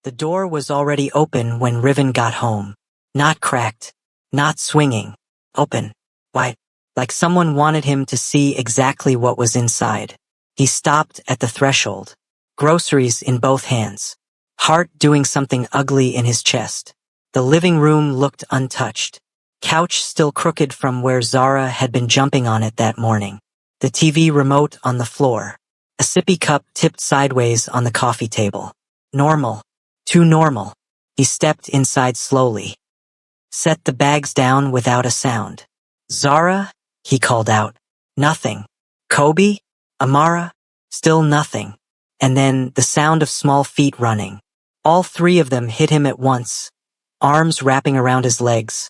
The door was already open when Riven got home. Not cracked, not swinging, open, wide, like someone wanted him to see exactly what was inside. He stopped at the threshold, groceries in both hands, heart doing something ugly in his chest. The living room looked untouched, couch still crooked from where Zara had been jumping on it that morning. The TV remote on the floor, a sippy cup tipped sideways on the coffee table. Normal. Too normal. He stepped inside slowly. Set the bags down without a sound. Zara? He called out. Nothing. Kobe? Amara? Still nothing. And then the sound of small feet running. All three of them hit him at once, arms wrapping around his legs,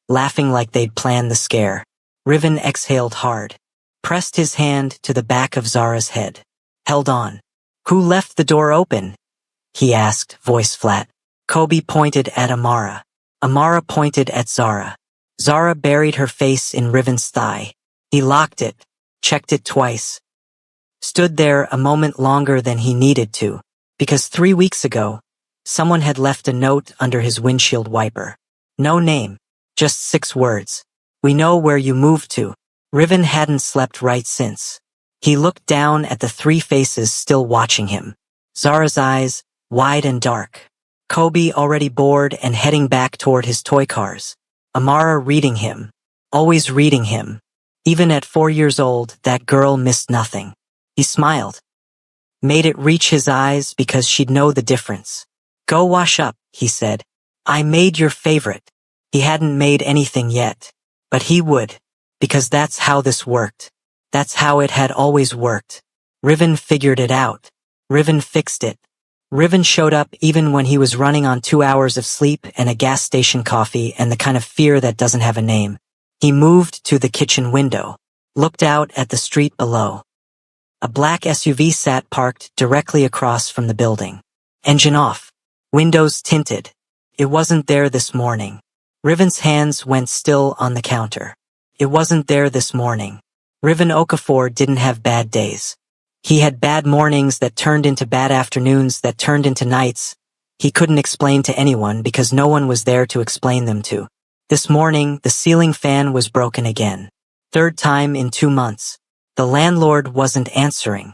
laughing like they'd planned the scare. Riven exhaled hard, pressed his hand to the back of Zara's head. Held on. Who left the door open? He asked, voice flat. Kobe pointed at Amara. Amara pointed at Zara. Zara buried her face in Riven's thigh. He locked it, checked it twice. Stood there a moment longer than he needed to, because 3 weeks ago, someone had left a note under his windshield wiper. No name, just 6 words. We know where you moved to. Riven hadn't slept right since. He looked down at the 3 faces still watching him. Zara's eyes, wide and dark. Kobe already bored and heading back toward his toy cars. Amara reading him. Always reading him. Even at 4 years old, that girl missed nothing. He smiled. Made it reach his eyes because she'd know the difference. Go wash up, he said. I made your favorite. He hadn't made anything yet. But he would. Because that's how this worked. That's how it had always worked. Riven figured it out. Riven fixed it. Riven showed up even when he was running on 2 hours of sleep and a gas station coffee and the kind of fear that doesn't have a name. He moved to the kitchen window, looked out at the street below. A black SUV sat parked directly across from the building. Engine off. Windows tinted. It wasn't there this morning. Riven's hands went still on the counter. It wasn't there this morning. Riven Okafor didn't have bad days. He had bad mornings that turned into bad afternoons that turned into nights. He couldn't explain to anyone because no one was there to explain them to. This morning, the ceiling fan was broken again. 3rd time in 2 months. The landlord wasn't answering.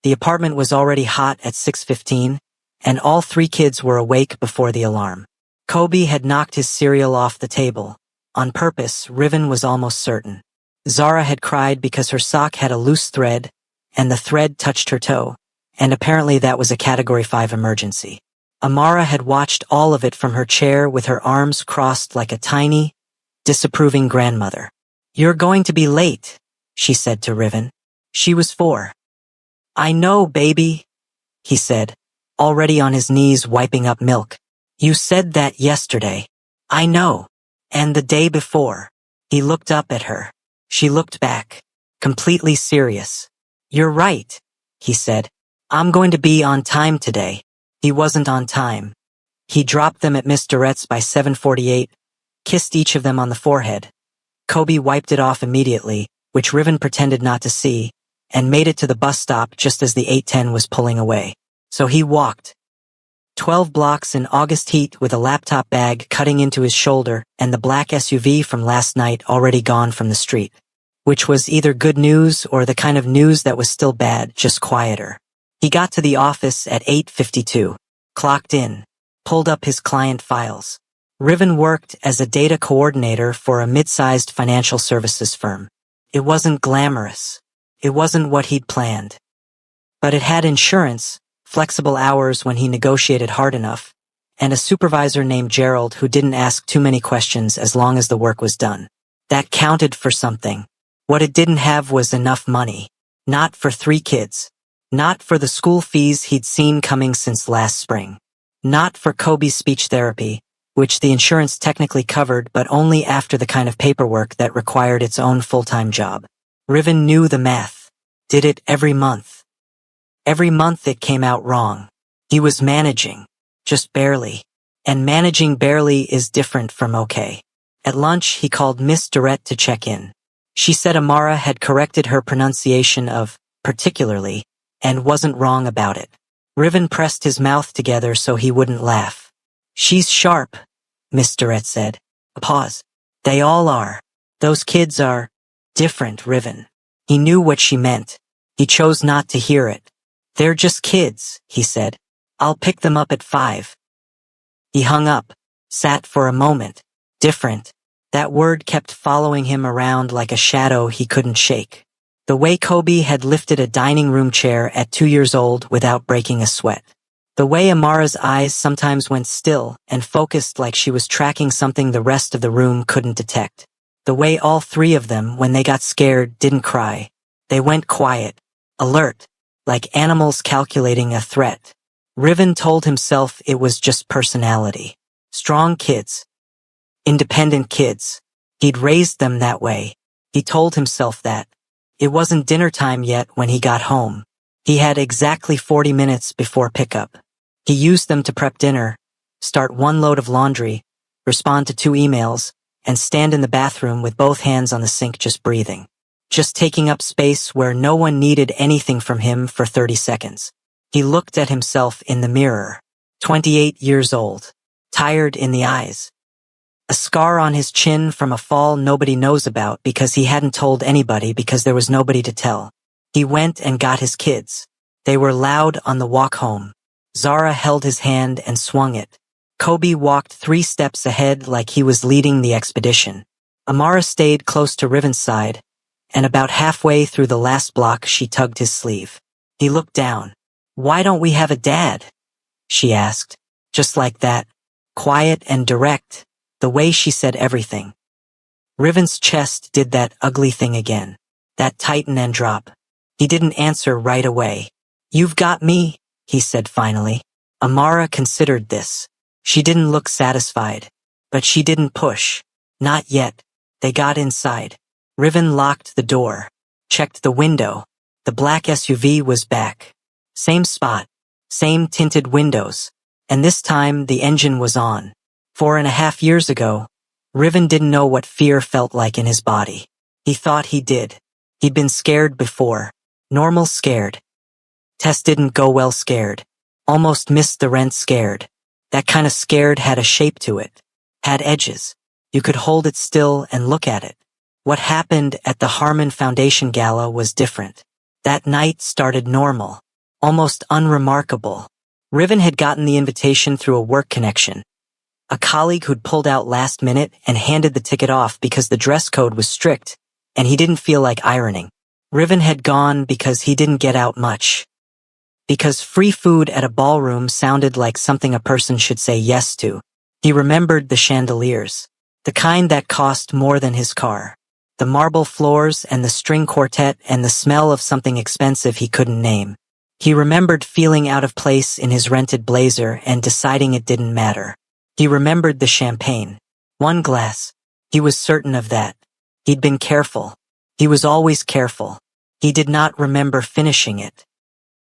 The apartment was already hot at 6:15, and all 3 kids were awake before the alarm. Kobe had knocked his cereal off the table. On purpose, Riven was almost certain. Zara had cried because her sock had a loose thread, and the thread touched her toe, and apparently that was a Category 5 emergency. Amara had watched all of it from her chair with her arms crossed like a tiny, disapproving grandmother. You're going to be late, she said to Riven. She was 4. I know, baby, he said, already on his knees wiping up milk. You said that yesterday. I know. And the day before. He looked up at her. She looked back, completely serious. You're right, he said. I'm going to be on time today. He wasn't on time. He dropped them at Miss Durrett's by 7:48, kissed each of them on the forehead. Kobe wiped it off immediately, which Riven pretended not to see, and made it to the bus stop just as the 810 was pulling away. So he walked. 12 blocks in August heat with a laptop bag cutting into his shoulder and the black SUV from last night already gone from the street. Which was either good news or the kind of news that was still bad, just quieter. He got to the office at 8:52, clocked in, pulled up his client files. Riven worked as a data coordinator for a mid-sized financial services firm. It wasn't glamorous. It wasn't what he'd planned. But it had insurance, flexible hours when he negotiated hard enough, and a supervisor named Gerald who didn't ask too many questions as long as the work was done. That counted for something. What it didn't have was enough money. Not for 3 kids. Not for the school fees he'd seen coming since last spring. Not for Kobe's speech therapy, which the insurance technically covered but only after the kind of paperwork that required its own full-time job. Riven knew the math. Did it every month. Every month it came out wrong. He was managing. Just barely. And managing barely is different from okay. At lunch, he called Miss Durrett to check in. She said Amara had corrected her pronunciation of particularly and wasn't wrong about it. Riven pressed his mouth together so he wouldn't laugh. She's sharp, Miss Durrett said. A pause. They all are. Those kids are different, Riven. He knew what she meant. He chose not to hear it. They're just kids, he said. I'll pick them up at 5. He hung up, sat for a moment. Different. That word kept following him around like a shadow he couldn't shake. The way Kobe had lifted a dining room chair at 2 years old without breaking a sweat. The way Amara's eyes sometimes went still and focused like she was tracking something the rest of the room couldn't detect. The way all 3 of them, when they got scared, didn't cry. They went quiet, alert, like animals calculating a threat. Riven told himself it was just personality. Strong kids. Independent kids. He'd raised them that way. He told himself that. It wasn't dinner time yet when he got home. He had exactly 40 minutes before pickup. He used them to prep dinner, start 1 load of laundry, respond to 2 emails, and stand in the bathroom with both hands on the sink just breathing. Just taking up space where no one needed anything from him for 30 seconds. He looked at himself in the mirror. 28 years old. Tired in the eyes. A scar on his chin from a fall nobody knows about because he hadn't told anybody because there was nobody to tell. He went and got his kids. They were loud on the walk home. Zara held his hand and swung it. Kobe walked 3 steps ahead like he was leading the expedition. Amara stayed close to Riven's side, and about halfway through the last block she tugged his sleeve. He looked down. Why don't we have a dad? She asked. Just like that. Quiet and direct. The way she said everything. Riven's chest did that ugly thing again. That tighten and drop. He didn't answer right away. You've got me, he said finally. Amara considered this. She didn't look satisfied. But she didn't push. Not yet. They got inside. Riven locked the door. Checked the window. The black SUV was back. Same spot. Same tinted windows. And this time the engine was on. 4.5 years ago, Riven didn't know what fear felt like in his body. He thought he did. He'd been scared before. Normal scared. Tess didn't go well scared. Almost missed the rent scared. That kind of scared had a shape to it. Had edges. You could hold it still and look at it. What happened at the Harmon Foundation Gala was different. That night started normal. Almost unremarkable. Riven had gotten the invitation through a work connection. A colleague who'd pulled out last minute and handed the ticket off because the dress code was strict, and he didn't feel like ironing. Riven had gone because he didn't get out much. Because free food at a ballroom sounded like something a person should say yes to. He remembered the chandeliers. The kind that cost more than his car. The marble floors and the string quartet and the smell of something expensive he couldn't name. He remembered feeling out of place in his rented blazer and deciding it didn't matter. He remembered the champagne. 1 glass. He was certain of that. He'd been careful. He was always careful. He did not remember finishing it.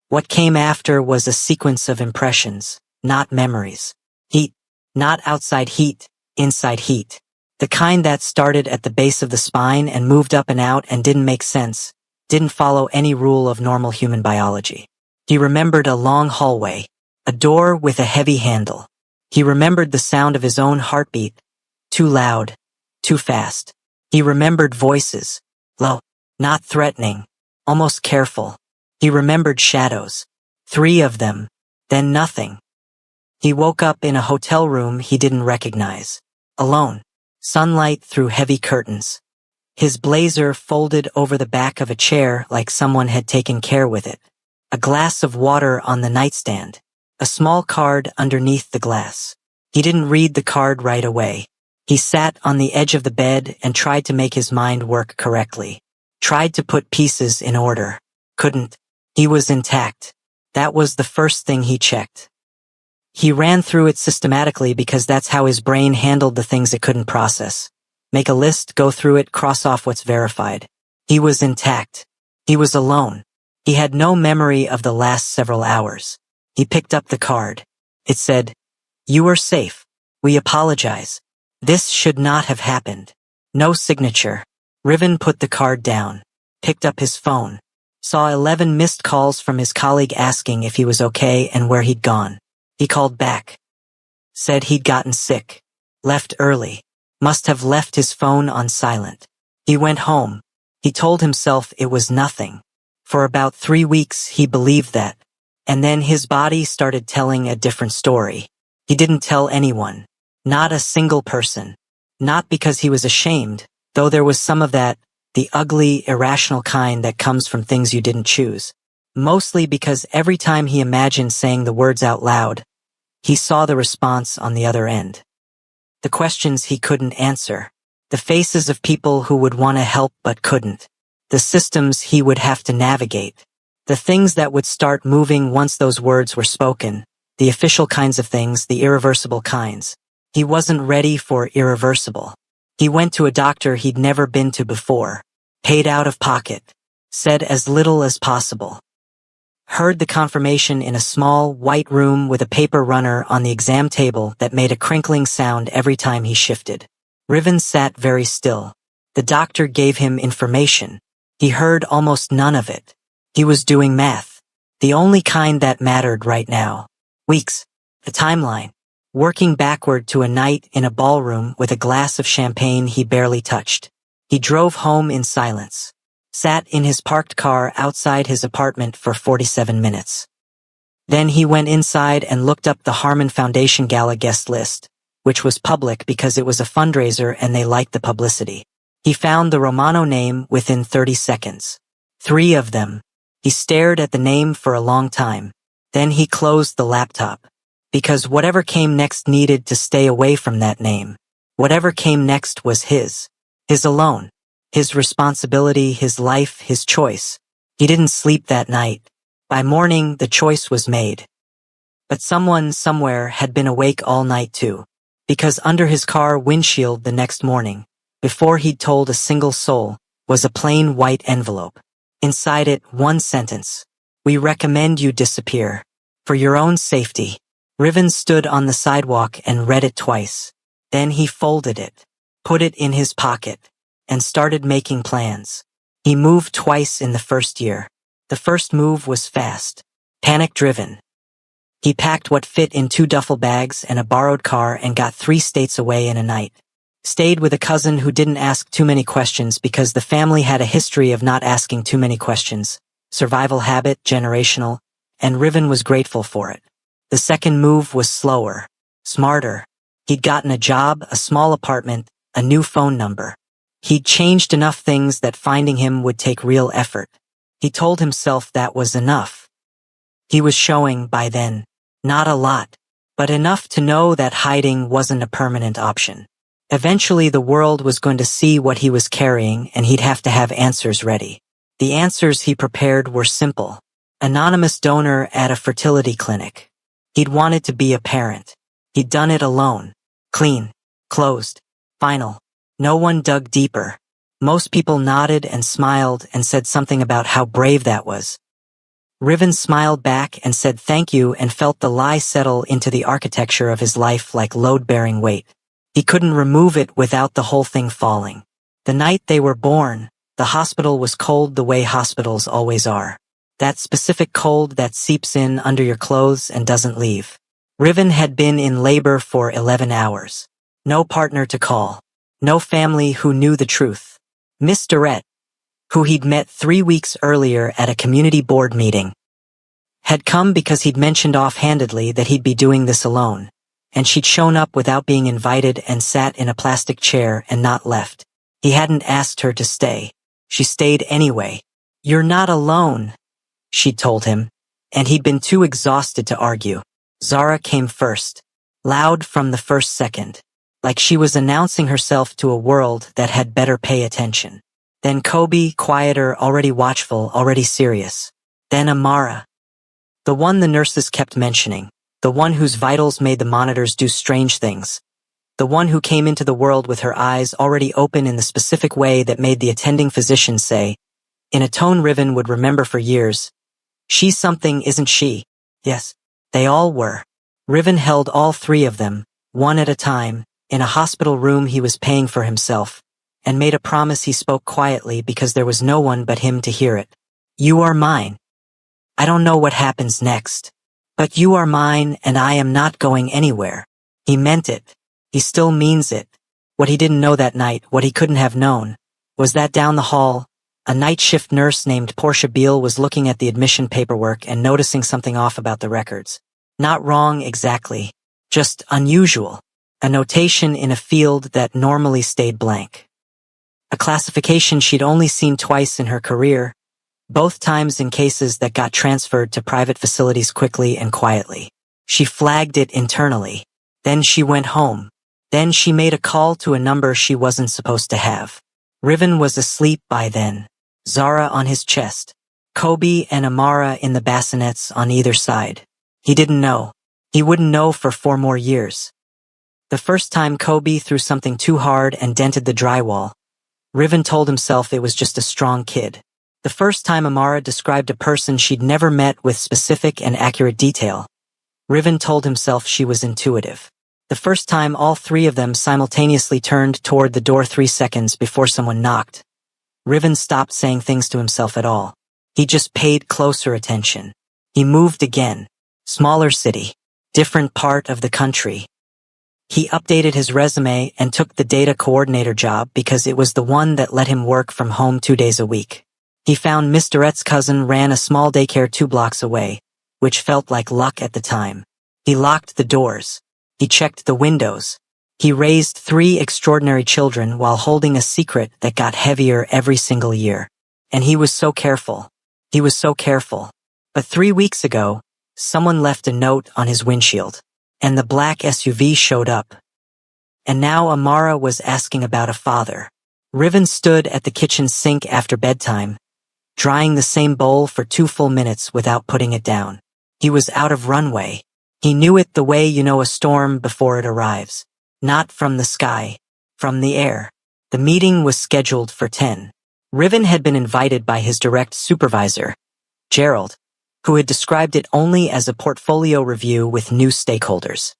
What came after was a sequence of impressions, not memories. Heat. Not outside heat, inside heat. The kind that started at the base of the spine and moved up and out and didn't make sense, didn't follow any rule of normal human biology. He remembered a long hallway, a door with a heavy handle. He remembered the sound of his own heartbeat, too loud, too fast. He remembered voices, low, not threatening, almost careful. He remembered shadows, 3 of them, then nothing. He woke up in a hotel room he didn't recognize, alone, sunlight through heavy curtains. His blazer folded over the back of a chair like someone had taken care with it. A glass of water on the nightstand. A small card underneath the glass. He didn't read the card right away. He sat on the edge of the bed and tried to make his mind work correctly. Tried to put pieces in order. Couldn't. He was intact. That was the first thing he checked. He ran through it systematically because that's how his brain handled the things it couldn't process. Make a list, go through it, cross off what's verified. He was intact. He was alone. He had no memory of the last several hours. He picked up the card. It said, "You are safe. We apologize. This should not have happened." No signature. Riven put the card down. Picked up his phone. Saw 11 missed calls from his colleague asking if he was okay and where he'd gone. He called back. Said he'd gotten sick. Left early. Must have left his phone on silent. He went home. He told himself it was nothing. For about 3 weeks he believed that. And then his body started telling a different story. He didn't tell anyone. Not a single person. Not because he was ashamed, though there was some of that, the ugly, irrational kind that comes from things you didn't choose. Mostly because every time he imagined saying the words out loud, he saw the response on the other end. The questions he couldn't answer. The faces of people who would want to help but couldn't. The systems he would have to navigate. The things that would start moving once those words were spoken. The official kinds of things, the irreversible kinds. He wasn't ready for irreversible. He went to a doctor he'd never been to before. Paid out of pocket. Said as little as possible. Heard the confirmation in a small, white room with a paper runner on the exam table that made a crinkling sound every time he shifted. Riven sat very still. The doctor gave him information. He heard almost none of it. He was doing math. The only kind that mattered right now. Weeks. The timeline. Working backward to a night in a ballroom with a glass of champagne he barely touched. He drove home in silence. Sat in his parked car outside his apartment for 47 minutes. Then he went inside and looked up the Harmon Foundation Gala guest list, which was public because it was a fundraiser and they liked the publicity. He found the Romano name within 30 seconds. 3 of them. He stared at the name for a long time. Then he closed the laptop. Because whatever came next needed to stay away from that name. Whatever came next was his. His alone. His responsibility, his life, his choice. He didn't sleep that night. By morning, the choice was made. But someone somewhere had been awake all night too. Because under his car windshield the next morning, before he'd told a single soul, was a plain white envelope. Inside it, one sentence. We recommend you disappear. For your own safety. Riven stood on the sidewalk and read it twice. Then he folded it, put it in his pocket, and started making plans. He moved twice in the first year. The first move was fast, panic-driven. He packed what fit in 2 duffel bags and a borrowed car and got 3 states away in a night. Stayed with a cousin who didn't ask too many questions because the family had a history of not asking too many questions. Survival habit, generational, and Riven was grateful for it. The second move was slower, smarter. He'd gotten a job, a small apartment, a new phone number. He'd changed enough things that finding him would take real effort. He told himself that was enough. He was showing, by then, not a lot, but enough to know that hiding wasn't a permanent option. Eventually the world was going to see what he was carrying and he'd have to have answers ready. The answers he prepared were simple. Anonymous donor at a fertility clinic. He'd wanted to be a parent. He'd done it alone. Clean. Closed. Final. No one dug deeper. Most people nodded and smiled and said something about how brave that was. Riven smiled back and said thank you and felt the lie settle into the architecture of his life like load-bearing weight. He couldn't remove it without the whole thing falling. The night they were born, the hospital was cold the way hospitals always are. That specific cold that seeps in under your clothes and doesn't leave. Riven had been in labor for 11 hours. No partner to call. No family who knew the truth. Miss Durrett, who he'd met 3 weeks earlier at a community board meeting, had come because he'd mentioned offhandedly that he'd be doing this alone, and she'd shown up without being invited and sat in a plastic chair and not left. He hadn't asked her to stay. She stayed anyway. You're not alone, she'd told him, and he'd been too exhausted to argue. Zara came first, loud from the first second, like she was announcing herself to a world that had better pay attention. Then Kobe, quieter, already watchful, already serious. Then Amara. The one the nurses kept mentioning, the one whose vitals made the monitors do strange things. The one who came into the world with her eyes already open in the specific way that made the attending physician say, in a tone Riven would remember for years, she's something, isn't she? Yes, they all were. Riven held all 3 of them, one at a time, in a hospital room he was paying for himself, and made a promise he spoke quietly because there was no one but him to hear it. You are mine. I don't know what happens next. But you are mine and I am not going anywhere. He meant it. He still means it. What he didn't know that night, what he couldn't have known, was that down the hall, a night shift nurse named Portia Beale was looking at the admission paperwork and noticing something off about the records. Not wrong exactly, just unusual. A notation in a field that normally stayed blank. A classification she'd only seen twice in her career, both times in cases that got transferred to private facilities quickly and quietly. She flagged it internally. Then she went home. Then she made a call to a number she wasn't supposed to have. Riven was asleep by then. Zara on his chest. Kobe and Amara in the bassinets on either side. He didn't know. He wouldn't know for 4 more years. The first time Kobe threw something too hard and dented the drywall, Riven told himself it was just a strong kid. The first time Amara described a person she'd never met with specific and accurate detail, Riven told himself she was intuitive. The first time all 3 of them simultaneously turned toward the door 3 seconds before someone knocked, Riven stopped saying things to himself at all. He just paid closer attention. He moved again. Smaller city. Different part of the country. He updated his resume and took the data coordinator job because it was the one that let him work from home 2 days a week. He found Miss Durette's cousin ran a small daycare 2 blocks away, which felt like luck at the time. He locked the doors. He checked the windows. He raised 3 extraordinary children while holding a secret that got heavier every single year. And he was so careful. He was so careful. But 3 weeks ago, someone left a note on his windshield, and the black SUV showed up. And now Amara was asking about a father. Riven stood at the kitchen sink after bedtime, drying the same bowl for 2 full minutes without putting it down. He was out of runway. He knew it the way you know a storm before it arrives. Not from the sky, from the air. The meeting was scheduled for 10. Riven had been invited by his direct supervisor, Gerald, who had described it only as a portfolio review with new stakeholders.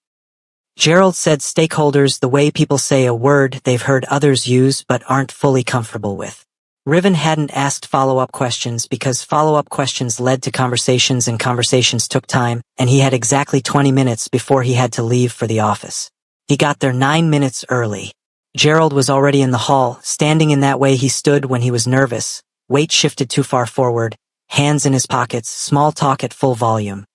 Gerald said stakeholders the way people say a word they've heard others use but aren't fully comfortable with. Riven hadn't asked follow-up questions because follow-up questions led to conversations and conversations took time, and he had exactly 20 minutes before he had to leave for the office. He got there 9 minutes early. Gerald was already in the hall, standing in that way he stood when he was nervous, weight shifted too far forward, hands in his pockets, small talk at full volume.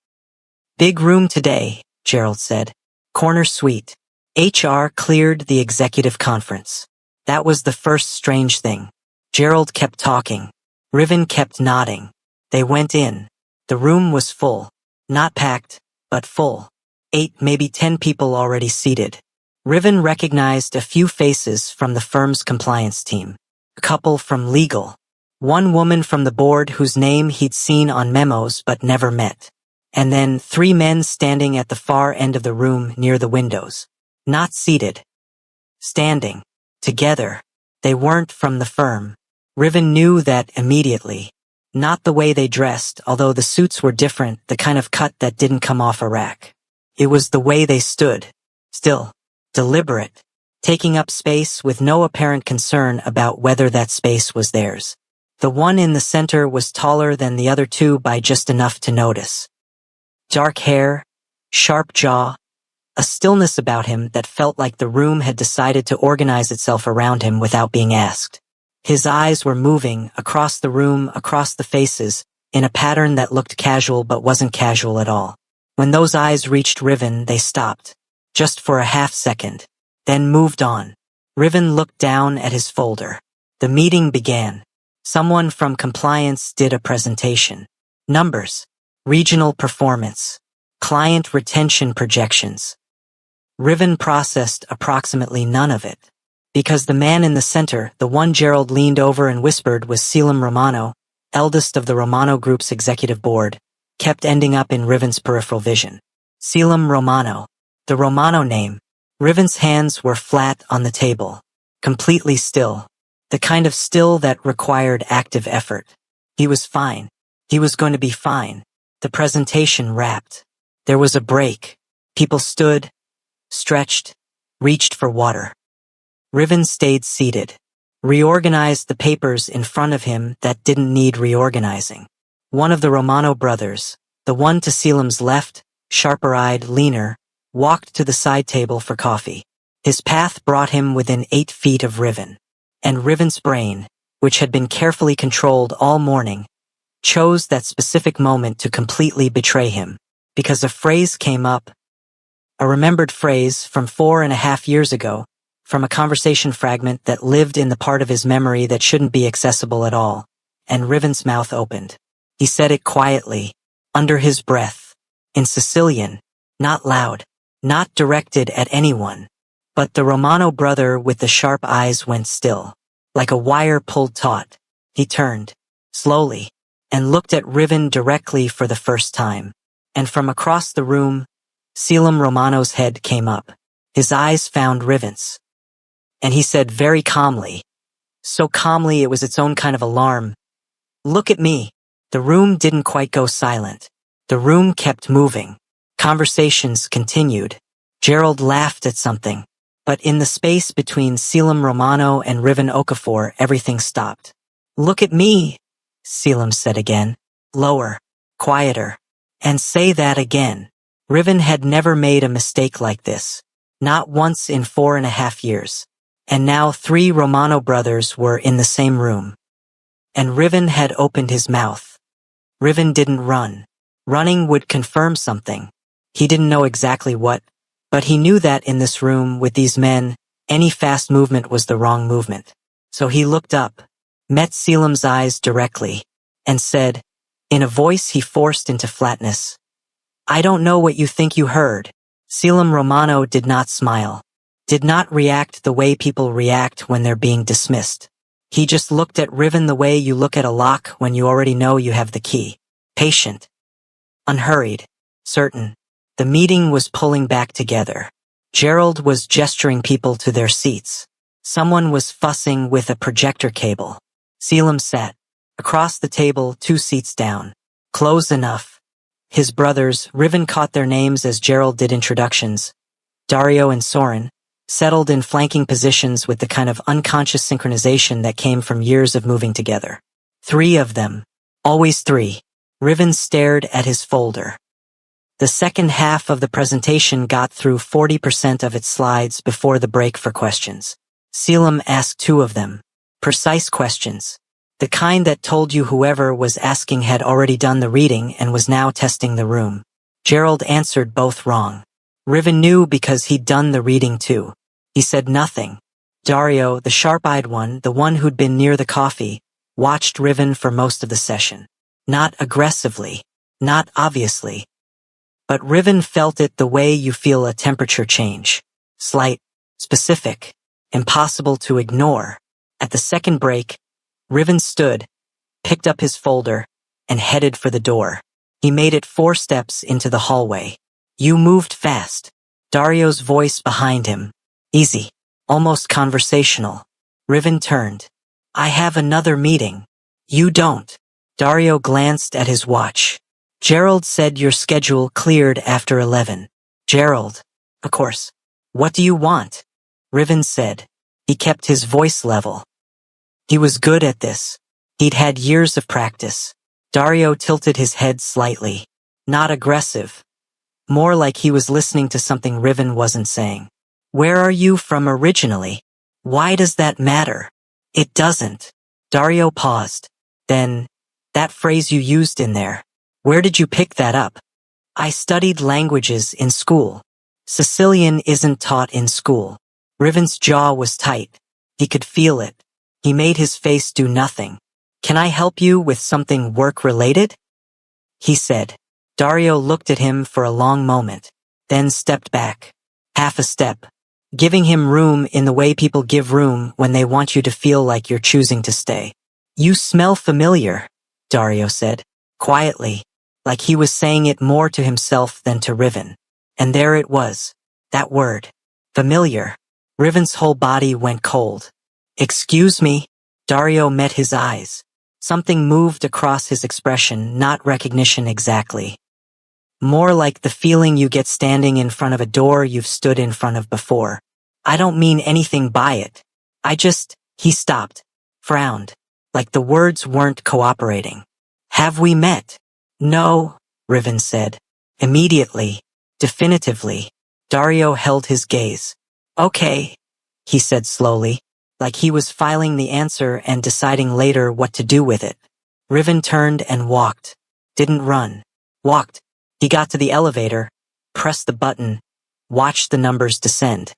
Big room today, Gerald said. Corner suite. HR cleared the executive conference. That was the first strange thing. Gerald kept talking. Riven kept nodding. They went in. The room was full. Not packed, but full. 8, maybe 10 people already seated. Riven recognized a few faces from the firm's compliance team. A couple from legal. 1 woman from the board whose name he'd seen on memos but never met. And then 3 men standing at the far end of the room near the windows. Not seated. Standing. Together. They weren't from the firm. Riven knew that immediately. Not the way they dressed, although the suits were different, the kind of cut that didn't come off a rack. It was the way they stood. Still. Deliberate. Taking up space with no apparent concern about whether that space was theirs. The one in the center was taller than the other 2 by just enough to notice. Dark hair, sharp jaw, a stillness about him that felt like the room had decided to organize itself around him without being asked. His eyes were moving across the room, across the faces, in a pattern that looked casual but wasn't casual at all. When those eyes reached Riven, they stopped, just for a half second, then moved on. Riven looked down at his folder. The meeting began. Someone from compliance did a presentation. Numbers. Regional performance. Client retention projections. Riven processed approximately none of it. Because the man in the center, the one Gerald leaned over and whispered, was Selim Romano, eldest of the Romano Group's executive board, kept ending up in Riven's peripheral vision. Selim Romano. The Romano name. Riven's hands were flat on the table. Completely still. The kind of still that required active effort. He was fine. He was going to be fine. The presentation wrapped. There was a break. People stood, stretched, reached for water. Riven stayed seated. Reorganized the papers in front of him that didn't need reorganizing. One of the Romano brothers, the one to Selim's left, sharper-eyed, leaner, walked to the side table for coffee. His path brought him within 8 feet of Riven. And Riven's brain, which had been carefully controlled all morning, chose that specific moment to completely betray him, because a phrase came up, a remembered phrase from 4.5 years ago, from a conversation fragment that lived in the part of his memory that shouldn't be accessible at all, and Riven's mouth opened. He said it quietly, under his breath, in Sicilian, not loud, not directed at anyone, but the Romano brother with the sharp eyes went still, like a wire pulled taut. He turned, slowly, and looked at Riven directly for the first time, and from across the room, Selim Romano's head came up. His eyes found Riven's. And he said very calmly, so calmly it was its own kind of alarm, "Look at me." The room didn't quite go silent. The room kept moving. Conversations continued. Gerald laughed at something. But in the space between Selim Romano and Riven Okafor, everything stopped. "Look at me," Selim said again. Lower, quieter. "And say that again." Riven had never made a mistake like this. Not once in 4.5 years. And now 3 Romano brothers were in the same room. And Riven had opened his mouth. Riven didn't run. Running would confirm something. He didn't know exactly what, but he knew that in this room with these men, any fast movement was the wrong movement. So he looked up, met Selim's eyes directly, and said, in a voice he forced into flatness, "I don't know what you think you heard." Selim Romano did not smile, did not react the way people react when they're being dismissed. He just looked at Riven the way you look at a lock when you already know you have the key. Patient. Unhurried. Certain. The meeting was pulling back together. Gerald was gesturing people to their seats. Someone was fussing with a projector cable. Selim sat, across the table 2 seats down. Close enough. His brothers, Riven caught their names as Gerald did introductions. Dario and Soren, settled in flanking positions with the kind of unconscious synchronization that came from years of moving together. 3 of them. Always 3. Riven stared at his folder. The second half of the presentation got through 40% of its slides before the break for questions. Selim asked 2 of them. Precise questions. The kind that told you whoever was asking had already done the reading and was now testing the room. Gerald answered both wrong. Riven knew because he'd done the reading too. He said nothing. Dario, the sharp-eyed one, the one who'd been near the coffee, watched Riven for most of the session. Not aggressively, not obviously. But Riven felt it the way you feel a temperature change. Slight, specific, impossible to ignore. At the second break, Riven stood, picked up his folder, and headed for the door. He made it 4 steps into the hallway. "You moved fast." Dario's voice behind him. Easy, almost conversational. Riven turned. "I have another meeting." "You don't." Dario glanced at his watch. "Gerald said your schedule cleared after 11. "Gerald. Of course. What do you want?" Riven said. He kept his voice level. He was good at this. He'd had years of practice. Dario tilted his head slightly. Not aggressive. More like he was listening to something Riven wasn't saying. "Where are you from originally?" "Why does that matter?" "It doesn't." Dario paused. Then, that phrase you used in there. Where did you pick that up? "I studied languages in school." Sicilian isn't taught in school. Riven's jaw was tight. He could feel it. He made his face do nothing. "Can I help you with something work-related?" he said. Dario looked at him for a long moment, then stepped back. Half a step. Giving him room in the way people give room when they want you to feel like you're choosing to stay. "You smell familiar," Dario said, quietly, like he was saying it more to himself than to Riven. And there it was, that word. Familiar. Riven's whole body went cold. "Excuse me?" Dario met his eyes. Something moved across his expression, not recognition exactly. More like the feeling you get standing in front of a door you've stood in front of before. "I don't mean anything by it. He stopped, frowned, like the words weren't cooperating. Have we met? No, Riven said. Immediately. Definitively. Dario held his gaze. Okay, he said slowly, like he was filing the answer and deciding later what to do with it. Riven turned and walked. Didn't run. Walked. He got to the elevator, pressed the button, watched the numbers descend.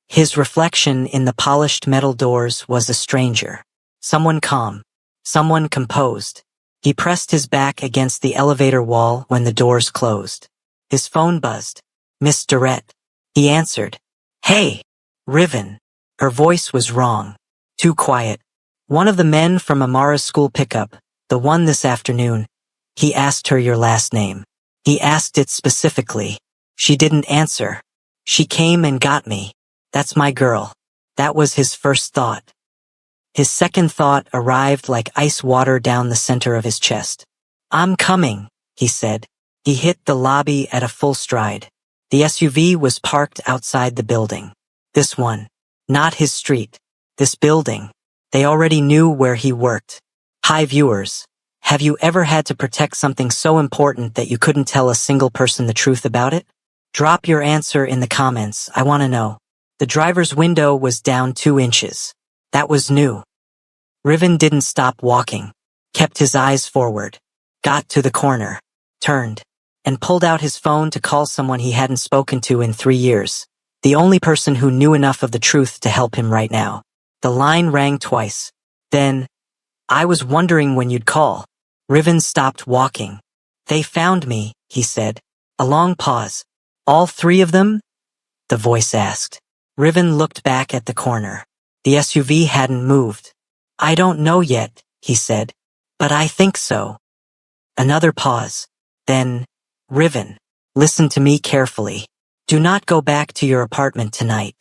His reflection in the polished metal doors was a stranger. Someone calm. Someone composed. He pressed his back against the elevator wall when the doors closed. His phone buzzed. Miss Durrett. He answered. Hey, Riven. Her voice was wrong. Too quiet. One of the men from Amara's school pickup, the one this afternoon. He asked her your last name. He asked it specifically. She didn't answer. She came and got me. That's my girl. That was his first thought. His second thought arrived like ice water down the center of his chest. I'm coming, he said. He hit the lobby at a full stride. The SUV was parked outside the building. This one. Not his street. This building. They already knew where he worked. Hi viewers. Have you ever had to protect something so important that you couldn't tell a single person the truth about it? Drop your answer in the comments, I want to know. The driver's window was down 2 inches. That was new. Riven didn't stop walking. Kept his eyes forward. Got to the corner. Turned. And pulled out his phone to call someone he hadn't spoken to in 3 years. The only person who knew enough of the truth to help him right now. The line rang twice. Then, I was wondering when you'd call. Riven stopped walking. They found me, he said. A long pause. All 3 of them? The voice asked. Riven looked back at the corner. The SUV hadn't moved. I don't know yet, he said. But I think so. Another pause. Then, Riven, listen to me carefully. Do not go back to your apartment tonight.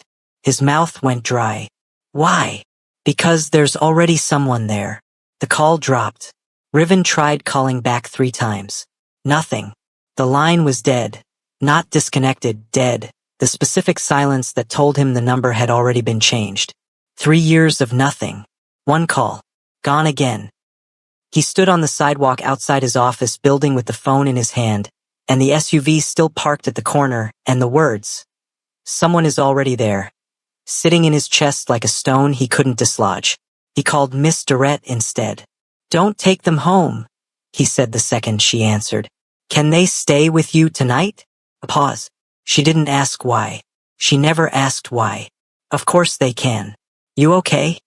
His mouth went dry. Why? Because there's already someone there. The call dropped. Riven tried calling back 3 times. Nothing. The line was dead. Not disconnected, dead. The specific silence that told him the number had already been changed. 3 years of nothing. 1 call. Gone again. He stood on the sidewalk outside his office building with the phone in his hand, and the SUV still parked at the corner, and the words. Someone is already there. Sitting in his chest like a stone he couldn't dislodge. He called Miss Durrett instead. Don't take them home, he said the second she answered. Can they stay with you tonight? A pause. She didn't ask why. She never asked why. Of course they can. You okay?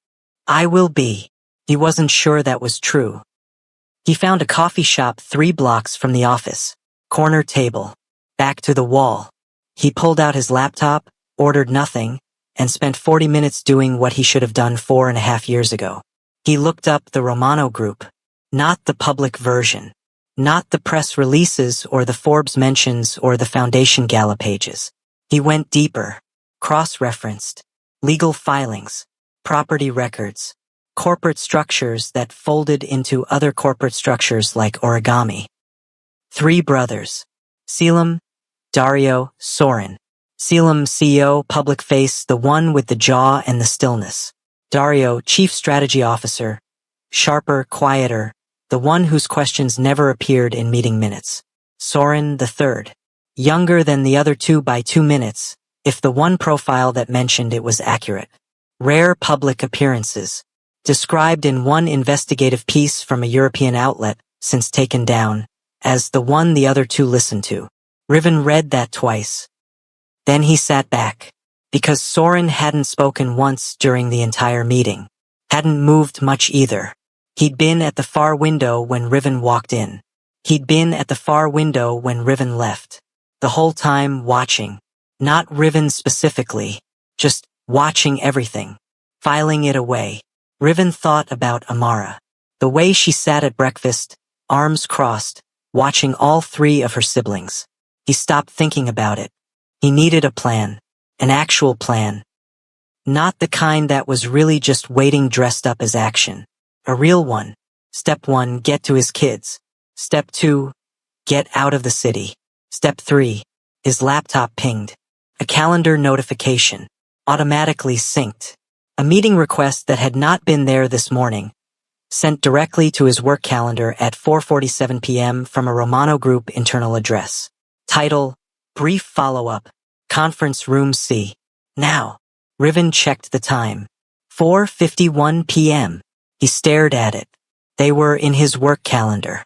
I will be. He wasn't sure that was true. He found a coffee shop 3 blocks from the office. Corner table. Back to the wall. He pulled out his laptop, ordered nothing, and spent 40 minutes doing what he should have done 4.5 years ago. He looked up the Romano group. Not the public version. Not the press releases or the Forbes mentions or the Foundation Gala pages. He went deeper. Cross-referenced. Legal filings. Property records. Corporate structures that folded into other corporate structures like origami. 3 brothers. Selim, Dario, Soren. Selim, CEO, public face, the one with the jaw and the stillness. Dario, chief strategy officer. Sharper, quieter, the one whose questions never appeared in meeting minutes. Soren, the third. Younger than the other 2 by 2 minutes, if the one profile that mentioned it was accurate. Rare public appearances. Described in one investigative piece from a European outlet, since taken down, as the one the other 2 listened to. Riven read that twice. Then he sat back. Because Soren hadn't spoken once during the entire meeting. Hadn't moved much either. He'd been at the far window when Riven walked in. He'd been at the far window when Riven left. The whole time watching. Not Riven specifically. Just watching everything. Filing it away. Riven thought about Amara. The way she sat at breakfast, arms crossed, watching all 3 of her siblings. He stopped thinking about it. He needed a plan. An actual plan. Not the kind that was really just waiting dressed up as action. A real one. Step 1, get to his kids. Step 2, get out of the city. Step 3, his laptop pinged. A calendar notification. Automatically synced. A meeting request that had not been there this morning. sent directly to his work calendar at 4:47 p.m. from a Romano Group internal address. Title, Brief Follow-Up, Conference Room C. Now, Riven checked the time. 4:51 p.m. He stared at it. They were in his work calendar.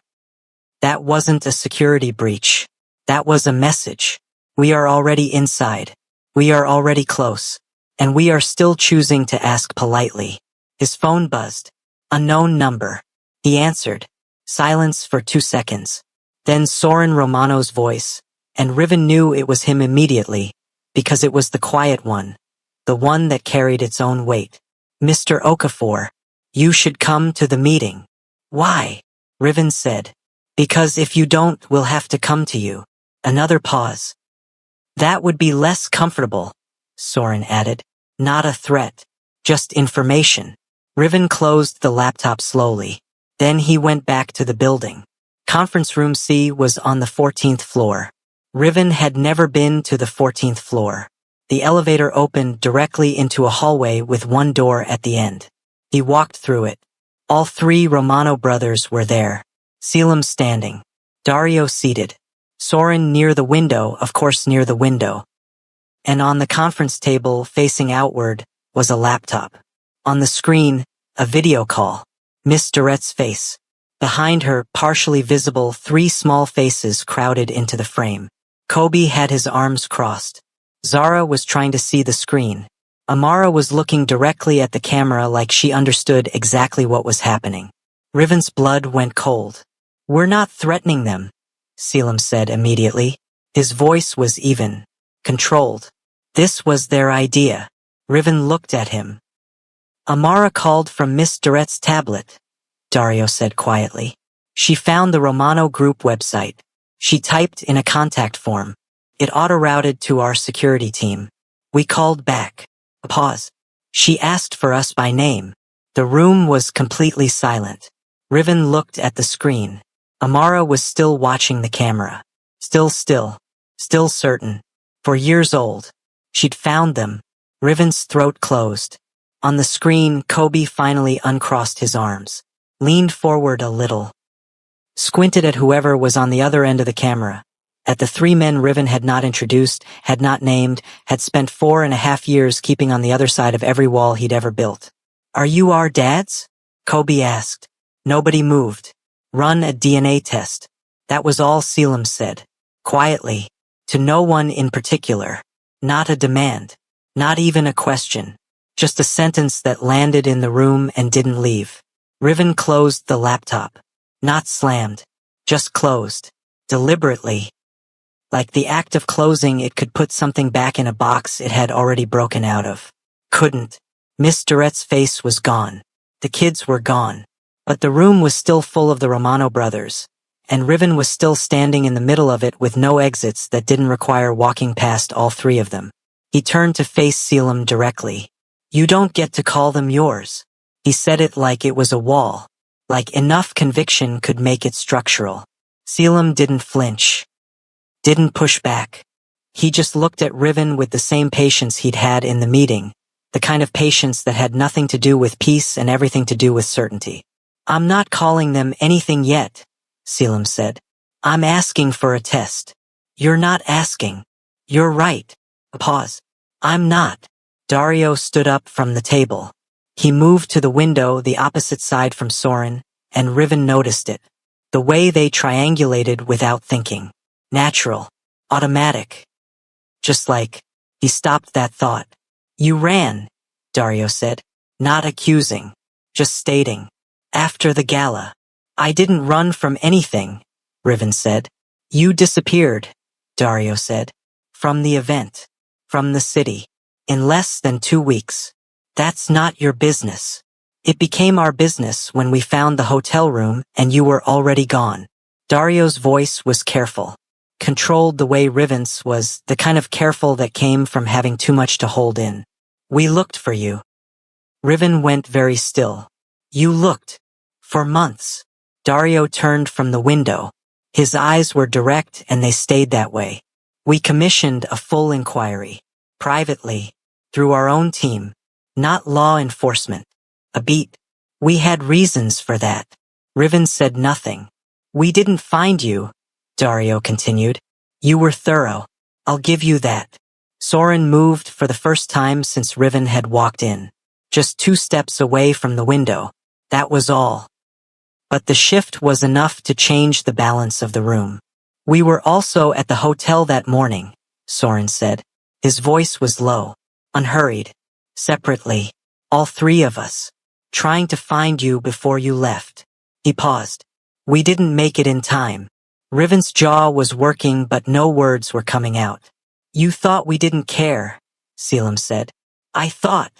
That wasn't a security breach. That was a message. We are already inside. We are already close. And we are still choosing to ask politely. His phone buzzed. Unknown number. He answered. Silence for 2 seconds. Then Soren Romano's voice, and Riven knew it was him immediately, because it was the quiet one, the one that carried its own weight. Mr. Okafor, you should come to the meeting. Why? Riven said. Because if you don't, we'll have to come to you. Another pause. That would be less comfortable, Soren added. Not a threat, just information. Riven closed the laptop slowly. Then he went back to the building. Conference room C was on the 14th floor. Riven had never been to the 14th floor. The elevator opened directly into a hallway with one door at the end. He walked through it. All three Romano brothers were there. Selim standing. Dario seated. Soren near the window, of course near the window. And on the conference table, facing outward, was a laptop. On the screen, a video call. Miss Duret's face. Behind her, partially visible, three small faces crowded into the frame. Kobe had his arms crossed. Zara was trying to see the screen. Amara was looking directly at the camera like she understood exactly what was happening. Riven's blood went cold. We're not threatening them, Selim said immediately. His voice was even, controlled. This was their idea. Riven looked at him. Amara called from Miss Duret's tablet, Dario said quietly. She found the Romano Group website. She typed in a contact form. It auto-routed to our security team. We called back. A pause. She asked for us by name. The room was completely silent. Riven looked at the screen. Amara was still watching the camera. Still certain. 4 years old. She'd found them. Riven's throat closed. On the screen, Kobe finally uncrossed his arms, leaned forward a little, squinted at whoever was on the other end of the camera, at the 3 men Riven had not introduced, had not named, had spent 4.5 years keeping on the other side of every wall he'd ever built. Are you our dads? Kobe asked. Nobody moved. Run a DNA test. That was all Selim said, quietly, to no one in particular. Not a demand. Not even a question. Just a sentence that landed in the room and didn't leave. Riven closed the laptop. Not slammed. Just closed. Deliberately. Like the act of closing it could put something back in a box it had already broken out of. Couldn't. Miss Duret's face was gone. The kids were gone. But the room was still full of the Romano brothers. And Riven was still standing in the middle of it with no exits that didn't require walking past all 3 of them. He turned to face Selim directly. You don't get to call them yours. He said it like it was a wall. Like enough conviction could make it structural. Selim didn't flinch. Didn't push back. He just looked at Riven with the same patience he'd had in the meeting. The kind of patience that had nothing to do with peace and everything to do with certainty. I'm not calling them anything yet, Selim said. I'm asking for a test. You're not asking. You're right. A pause. I'm not. Dario stood up from the table. He moved to the window the opposite side from Soren, and Riven noticed it. The way they triangulated without thinking. Natural. Automatic. Just like, he stopped that thought. You ran, Dario said. Not accusing. Just stating. After the gala. I didn't run from anything, Riven said. You disappeared, Dario said. From the event. From the city. In less than 2 weeks. That's not your business. It became our business when we found the hotel room and you were already gone. Dario's voice was careful. Controlled the way Riven's was, the kind of careful that came from having too much to hold in. We looked for you. Riven went very still. You looked. For months. Dario turned from the window. His eyes were direct and they stayed that way. We commissioned a full inquiry. Privately. Through our own team. Not law enforcement. A beat. We had reasons for that. Riven said nothing. We didn't find you, Dario continued. You were thorough. I'll give you that. Soren moved for the first time since Riven had walked in. Just 2 steps away from the window. That was all. But the shift was enough to change the balance of the room. We were also at the hotel that morning, Soren said. His voice was low, unhurried. Separately, all 3 of us, trying to find you before you left. He paused. We didn't make it in time. Riven's jaw was working but no words were coming out. You thought we didn't care, Selim said. I thought.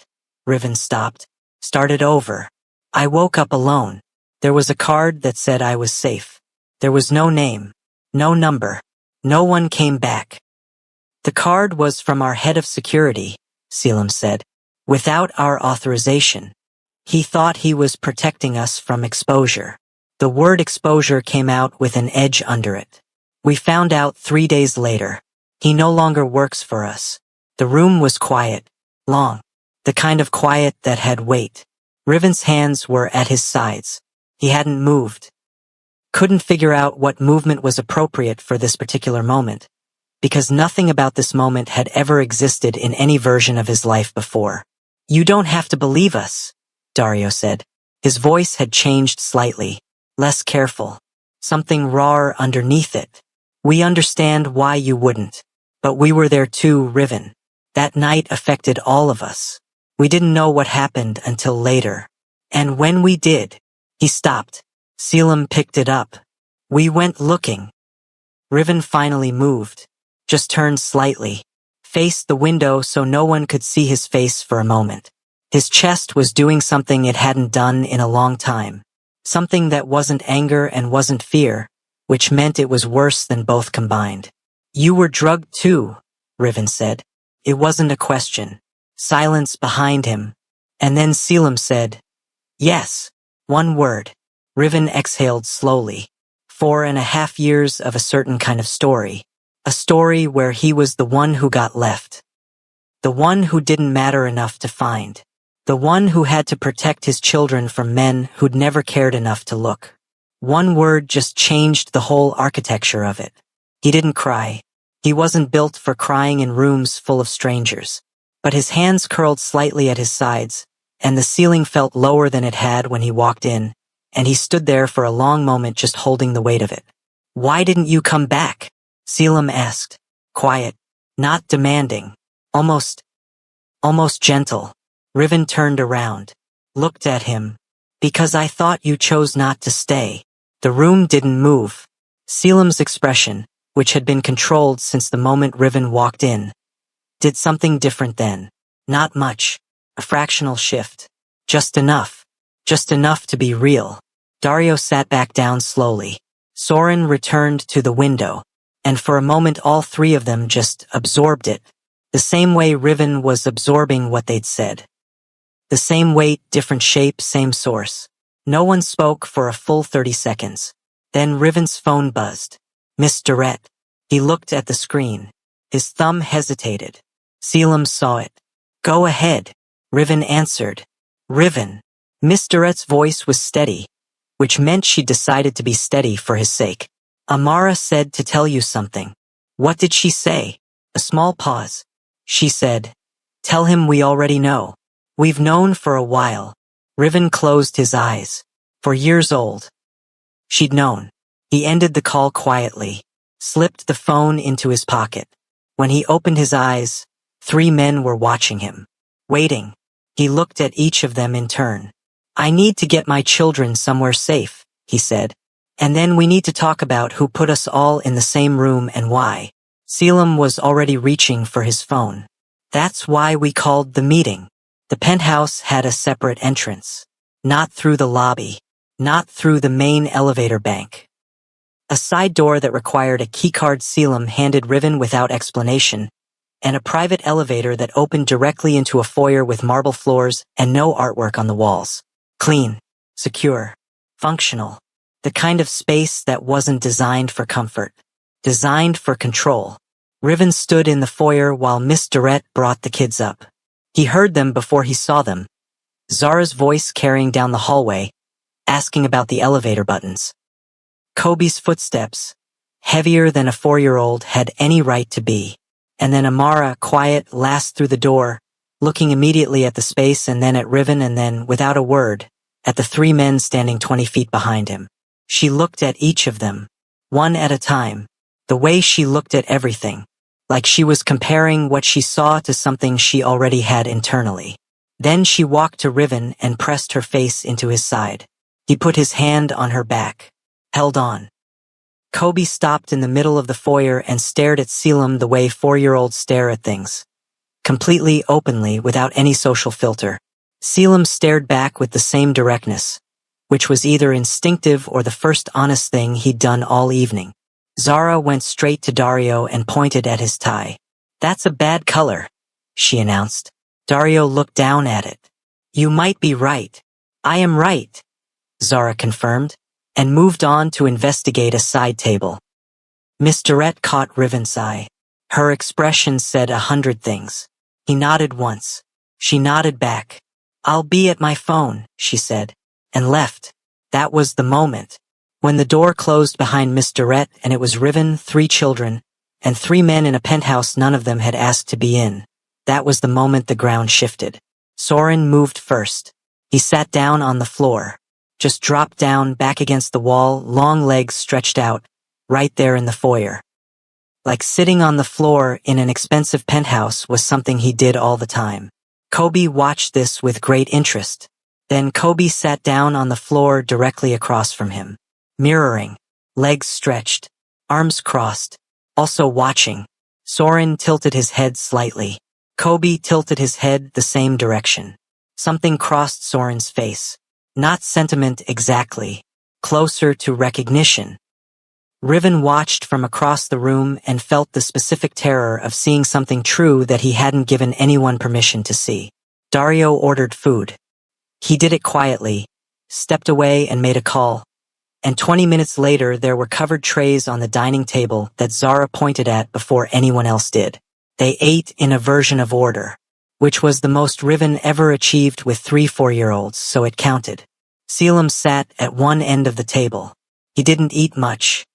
Riven stopped, started over. I woke up alone. There was a card that said I was safe. There was no name, no number. No one came back. The card was from our head of security, Selim said, without our authorization. He thought he was protecting us from exposure. The word exposure came out with an edge under it. We found out 3 days later. He no longer works for us. The room was quiet, long, the kind of quiet that had weight. Riven's hands were at his sides. He hadn't moved. Couldn't figure out what movement was appropriate for this particular moment, because nothing about this moment had ever existed in any version of his life before. You don't have to believe us, Dario said. His voice had changed slightly, less careful, something rawer underneath it. We understand why you wouldn't. But we were there too, Riven. That night affected all of us. We didn't know what happened until later. And when we did, he stopped. Selim picked it up. We went looking. Riven finally moved, just turned slightly, faced the window so no one could see his face for a moment. His chest was doing something it hadn't done in a long time. Something that wasn't anger and wasn't fear, which meant it was worse than both combined. You were drugged too, Riven said. It wasn't a question. Silence behind him. And then Selim said, yes, 1 word. Riven exhaled slowly. 4.5 years of a certain kind of story. A story where he was the one who got left. The one who didn't matter enough to find. The one who had to protect his children from men who'd never cared enough to look. 1 word just changed the whole architecture of it. He didn't cry. He wasn't built for crying in rooms full of strangers. But his hands curled slightly at his sides, and the ceiling felt lower than it had when he walked in, and he stood there for a long moment just holding the weight of it. Why didn't you come back? Selim asked. Quiet, not demanding, almost gentle. Riven turned around, looked at him. Because I thought you chose not to stay. The room didn't move. Selim's expression, which had been controlled since the moment Riven walked in, did something different then. Not much. A fractional shift. Just enough. Just enough to be real. Dario sat back down slowly. Soren returned to the window, and for a moment all 3 of them just absorbed it. The same way Riven was absorbing what they'd said. The same weight, different shape, same source. No one spoke for a full 30 seconds. Then Riven's phone buzzed. Miss Durrett. He looked at the screen. His thumb hesitated. Selim saw it. Go ahead. Riven answered. Riven. Miss Durrett's voice was steady, which meant she decided to be steady for his sake. Amara said to tell you something. What did she say? A small pause. She said, tell him we already know. We've known for a while. Riven closed his eyes. For years old. She'd known. He ended the call quietly, slipped the phone into his pocket. When he opened his eyes, 3 men were watching him. Waiting. He looked at each of them in turn. I need to get my children somewhere safe, he said. And then we need to talk about who put us all in the same room and why. Selim was already reaching for his phone. That's why we called the meeting. The penthouse had a separate entrance. Not through the lobby. Not through the main elevator bank. A side door that required a keycard Selim handed Riven without explanation, and a private elevator that opened directly into a foyer with marble floors and no artwork on the walls. Clean, secure, functional. The kind of space that wasn't designed for comfort. Designed for control. Riven stood in the foyer while Miss Durrett brought the kids up. He heard them before he saw them. Zara's voice carrying down the hallway, asking about the elevator buttons. Kobe's footsteps, heavier than a 4-year-old had any right to be. And then Amara, quiet, last through the door, looking immediately at the space and then at Riven and then, without a word, at the 3 men standing 20 feet behind him. She looked at each of them, one at a time, the way she looked at everything, like she was comparing what she saw to something she already had internally. Then she walked to Riven and pressed her face into his side. He put his hand on her back. Held on. Kobe stopped in the middle of the foyer and stared at Selim the way 4-year-olds stare at things. Completely openly, without any social filter. Selim stared back with the same directness, which was either instinctive or the first honest thing he'd done all evening. Zara went straight to Dario and pointed at his tie. "That's a bad color," she announced. Dario looked down at it. "You might be right." "I am right," Zara confirmed, and moved on to investigate a side table. Miss Durrett caught Riven's eye. Her expression said 100 things. He nodded once. She nodded back. "I'll be at my phone," she said, and left. That was the moment. When the door closed behind Miss Durrett and it was Riven, 3 children, and 3 men in a penthouse none of them had asked to be in. That was the moment the ground shifted. Soren moved first. He sat down on the floor. Just dropped down back against the wall, long legs stretched out, right there in the foyer. Like sitting on the floor in an expensive penthouse was something he did all the time. Kobe watched this with great interest. Then Kobe sat down on the floor directly across from him. Mirroring, legs stretched, arms crossed, also watching. Soren tilted his head slightly. Kobe tilted his head the same direction. Something crossed Soren's face. Not sentiment exactly, closer to recognition. Riven watched from across the room and felt the specific terror of seeing something true that he hadn't given anyone permission to see. Dario ordered food. He did it quietly, stepped away and made a call. And 20 minutes later there were covered trays on the dining table that Zara pointed at before anyone else did. They ate in a version of order, which was the most Riven ever achieved with 3 4-year-olds, so it counted. Selim sat at one end of the table. He didn't eat much.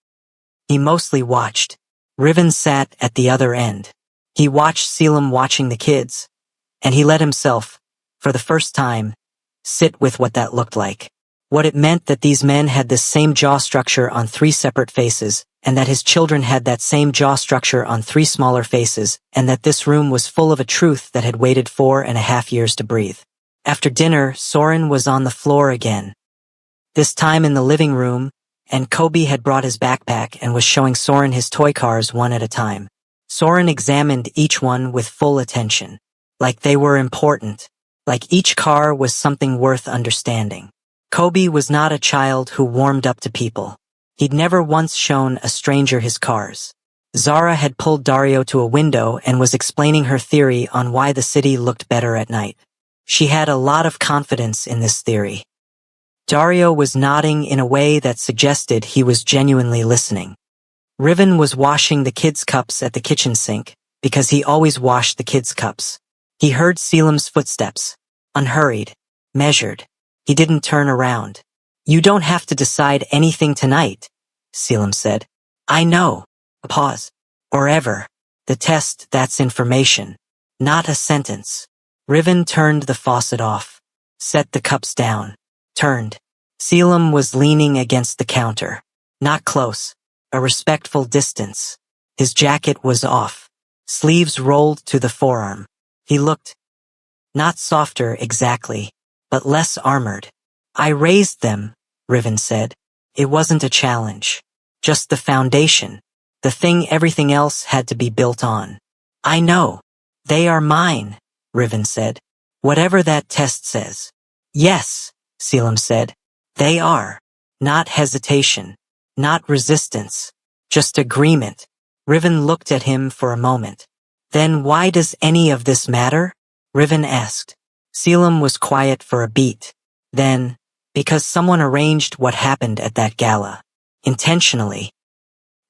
He mostly watched. Riven sat at the other end. He watched Selim watching the kids, and he let himself, for the first time, sit with what that looked like. What it meant that these men had this same jaw structure on 3 separate faces, and that his children had that same jaw structure on 3 smaller faces, and that this room was full of a truth that had waited 4.5 years to breathe. After dinner, Soren was on the floor again. This time in the living room, and Kobe had brought his backpack and was showing Soren his toy cars one at a time. Soren examined each one with full attention, like they were important, like each car was something worth understanding. Kobe was not a child who warmed up to people. He'd never once shown a stranger his cars. Zara had pulled Dario to a window and was explaining her theory on why the city looked better at night. She had a lot of confidence in this theory. Dario was nodding in a way that suggested he was genuinely listening. Riven was washing the kids' cups at the kitchen sink, because he always washed the kids' cups. He heard Selim's footsteps, unhurried, measured. He didn't turn around. "You don't have to decide anything tonight," Selim said. "I know." A pause. "Or ever. The test, that's information. Not a sentence." Riven turned the faucet off, set the cups down, turned. Selim was leaning against the counter. Not close, a respectful distance. His jacket was off, sleeves rolled to the forearm. He looked, not softer exactly, but less armored. "I raised them," Riven said. "It wasn't a challenge. Just the foundation. The thing everything else had to be built on." "I know. They are mine," Riven said. "Whatever that test says." "Yes," Selim said. "They are." Not hesitation. Not resistance. Just agreement. Riven looked at him for a moment. "Then why does any of this matter?" Riven asked. Selim was quiet for a beat. Then, because someone arranged what happened at that gala. Intentionally.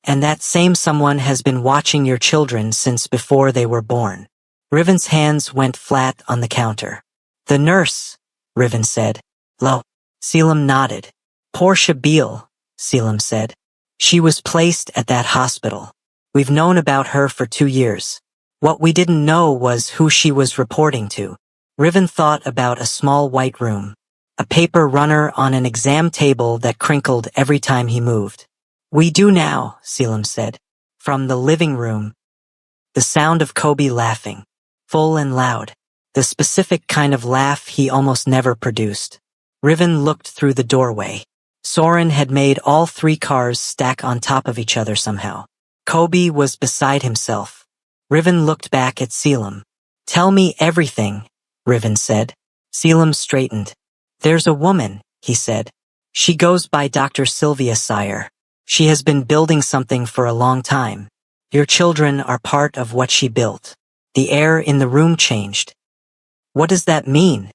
And that same someone has been watching your children since before they were born. Riven's hands went flat on the counter. "The nurse," Riven said. Lo. Selim nodded. Portia Beale, Selim said. She was placed at that hospital. We've known about her for 2 years. What we didn't know was who she was reporting to. Riven thought about a small white room. A paper runner on an exam table that crinkled every time he moved. We do now, Selim said. From the living room. The sound of Kobe laughing. Full and loud. The specific kind of laugh he almost never produced. Riven looked through the doorway. Soren had made all 3 cars stack on top of each other somehow. Kobe was beside himself. Riven looked back at Selim. Tell me everything, Riven said. Selim straightened. There's a woman, he said. She goes by Dr. Sylvia Sire. She has been building something for a long time. Your children are part of what she built. The air in the room changed. What does that mean?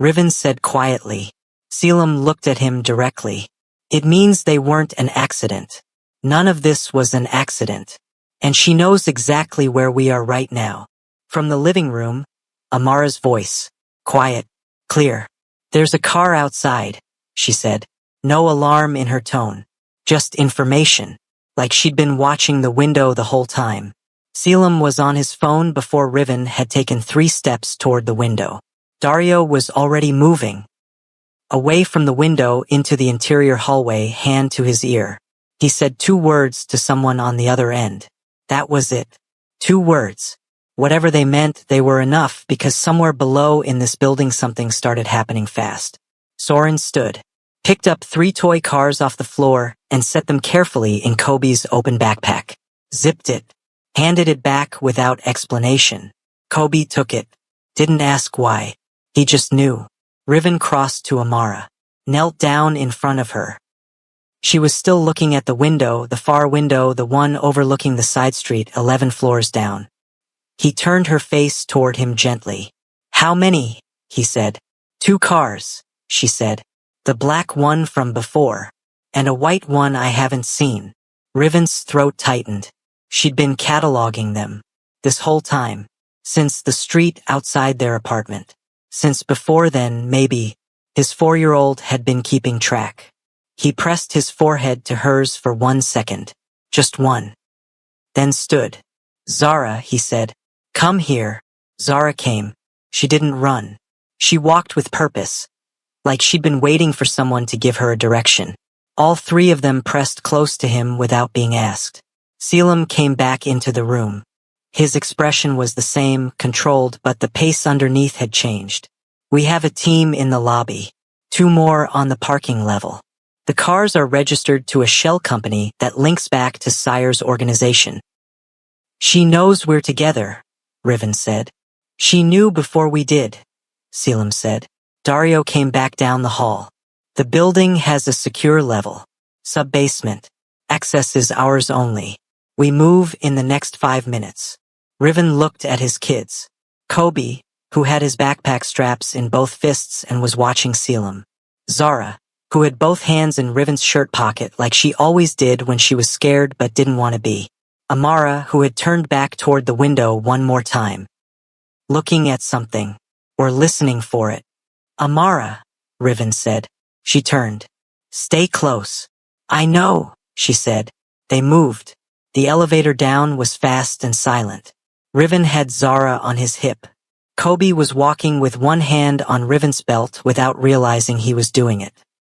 Riven said quietly. Selim looked at him directly. It means they weren't an accident. None of this was an accident. And she knows exactly where we are right now. From the living room, Amara's voice. Quiet. Clear. There's a car outside, she said. No alarm in her tone. Just information. Like she'd been watching the window the whole time. Selim was on his phone before Riven had taken 3 steps toward the window. Dario was already moving. Away from the window into the interior hallway, hand to his ear. He said 2 words to someone on the other end. That was it. 2 words. Whatever they meant, they were enough because somewhere below in this building something started happening fast. Soren stood, picked up 3 toy cars off the floor and set them carefully in Kobe's open backpack. Zipped it. Handed it back without explanation. Kobe took it. Didn't ask why. He just knew. Riven crossed to Amara. Knelt down in front of her. She was still looking at the window, the far window, the one overlooking the side street 11 floors down. He turned her face toward him gently. How many? He said. 2 cars, she said. The black one from before. And a white one I haven't seen. Riven's throat tightened. She'd been cataloging them. This whole time. Since the street outside their apartment. Since before then, maybe. His 4-year-old had been keeping track. He pressed his forehead to hers for 1 second. Just one. Then stood. Zara, he said. Come here. Zara came. She didn't run. She walked with purpose. Like she'd been waiting for someone to give her a direction. All 3 of them pressed close to him without being asked. Selim came back into the room. His expression was the same, controlled, but the pace underneath had changed. We have a team in the lobby. 2 more on the parking level. The cars are registered to a shell company that links back to Sire's organization. She knows we're together, Riven said. She knew before we did, Selim said. Dario came back down the hall. The building has a secure level. Sub-basement. Access is ours only. We move in the next 5 minutes. Riven looked at his kids. Kobe, who had his backpack straps in both fists and was watching Selim. Zara, who had both hands in Riven's shirt pocket like she always did when she was scared but didn't want to be. Amara, who had turned back toward the window one more time. Looking at something. Or listening for it. Amara, Riven said. She turned. Stay close. I know, she said. They moved. The elevator down was fast and silent. Riven had Zara on his hip. Kobe was walking with one hand on Riven's belt without realizing he was doing it.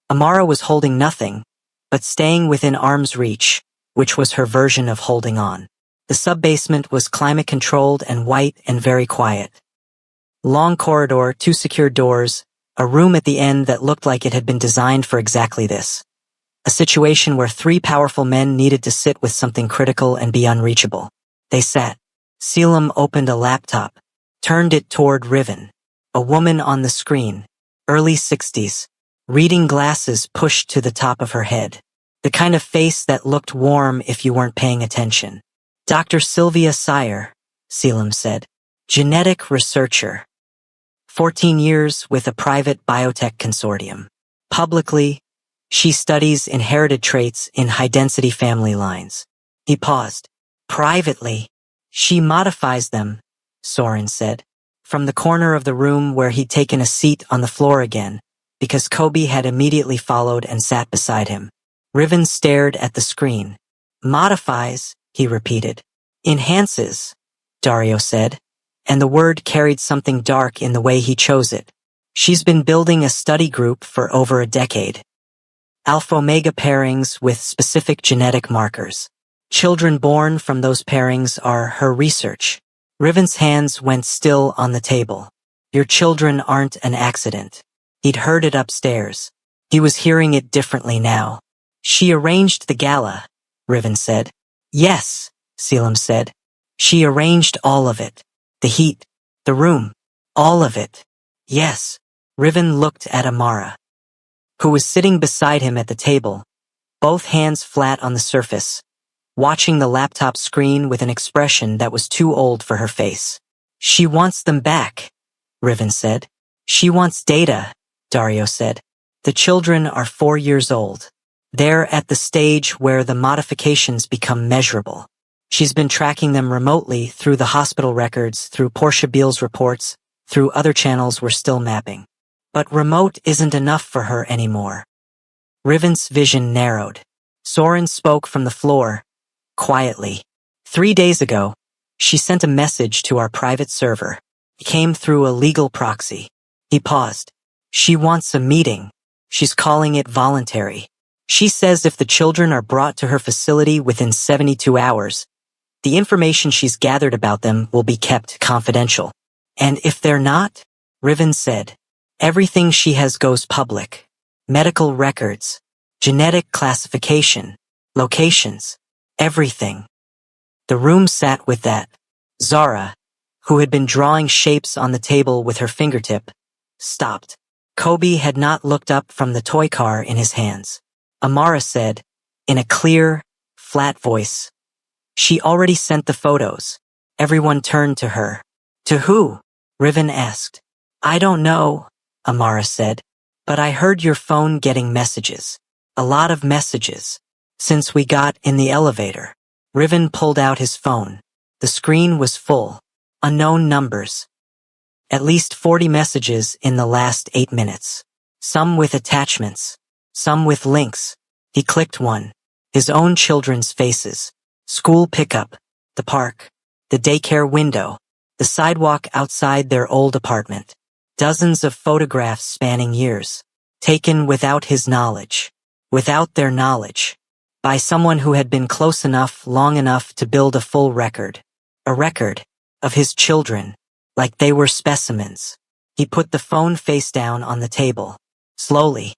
Amara was holding nothing, but staying within arm's reach, which was her version of holding on. The sub-basement was climate-controlled and white and very quiet. Long corridor, 2 secure doors, a room at the end that looked like it had been designed for exactly this. A situation where 3 powerful men needed to sit with something critical and be unreachable. They sat. Selim opened a laptop, turned it toward Riven. A woman on the screen, early 60s, reading glasses pushed to the top of her head. The kind of face that looked warm if you weren't paying attention. Dr. Sylvia Sire, Selim said. Genetic researcher. 14 years with a private biotech consortium. Publicly, she studies inherited traits in high-density family lines. He paused. Privately, she modifies them, Soren said. from the corner of the room where he'd taken a seat on the floor again, because Kobe had immediately followed and sat beside him. Riven stared at the screen. Modifies, he repeated. Enhances, Dario said, and the word carried something dark in the way he chose it. She's been building a study group for over a decade. Alpha-omega pairings with specific genetic markers. Children born from those pairings are her research. Riven's hands went still on the table. Your children aren't an accident. He'd heard it upstairs. He was hearing it differently now. She arranged the gala, Riven said. Yes, Selim said. She arranged all of it. The heat, the room, all of it. Yes. Riven looked at Amara, who was sitting beside him at the table, both hands flat on the surface, watching the laptop screen with an expression that was too old for her face. She wants them back, Riven said. She wants data, Dario said. The children are 4 years old. They're at the stage where the modifications become measurable. She's been tracking them remotely through the hospital records, through Portia Beale's reports, through other channels we're still mapping. But remote isn't enough for her anymore. Riven's vision narrowed. Soren spoke from the floor, quietly. 3 days ago, she sent a message to our private server. It came through a legal proxy. He paused. She wants a meeting. She's calling it voluntary. She says if the children are brought to her facility within 72 hours, the information she's gathered about them will be kept confidential. And if they're not, Riven said, everything she has goes public. Medical records, genetic classification, locations, everything. The room sat with that. Zara, who had been drawing shapes on the table with her fingertip, stopped. Kobe had not looked up from the toy car in his hands. Amara said, in a clear, flat voice, she already sent the photos. Everyone turned to her. To who? Riven asked. I don't know, Amara said, but I heard your phone getting messages. A lot of messages. Since we got in the elevator. Riven pulled out his phone. The screen was full. Unknown numbers. At least 40 messages in the last 8 minutes. Some with attachments. Some with links. He clicked one. His own children's faces. School pickup. The park. The daycare window. The sidewalk outside their old apartment. Dozens of photographs spanning years. Taken without his knowledge. Without their knowledge. By someone who had been close enough, long enough to build a full record. A record of his children, like they were specimens. He put the phone face down on the table. Slowly.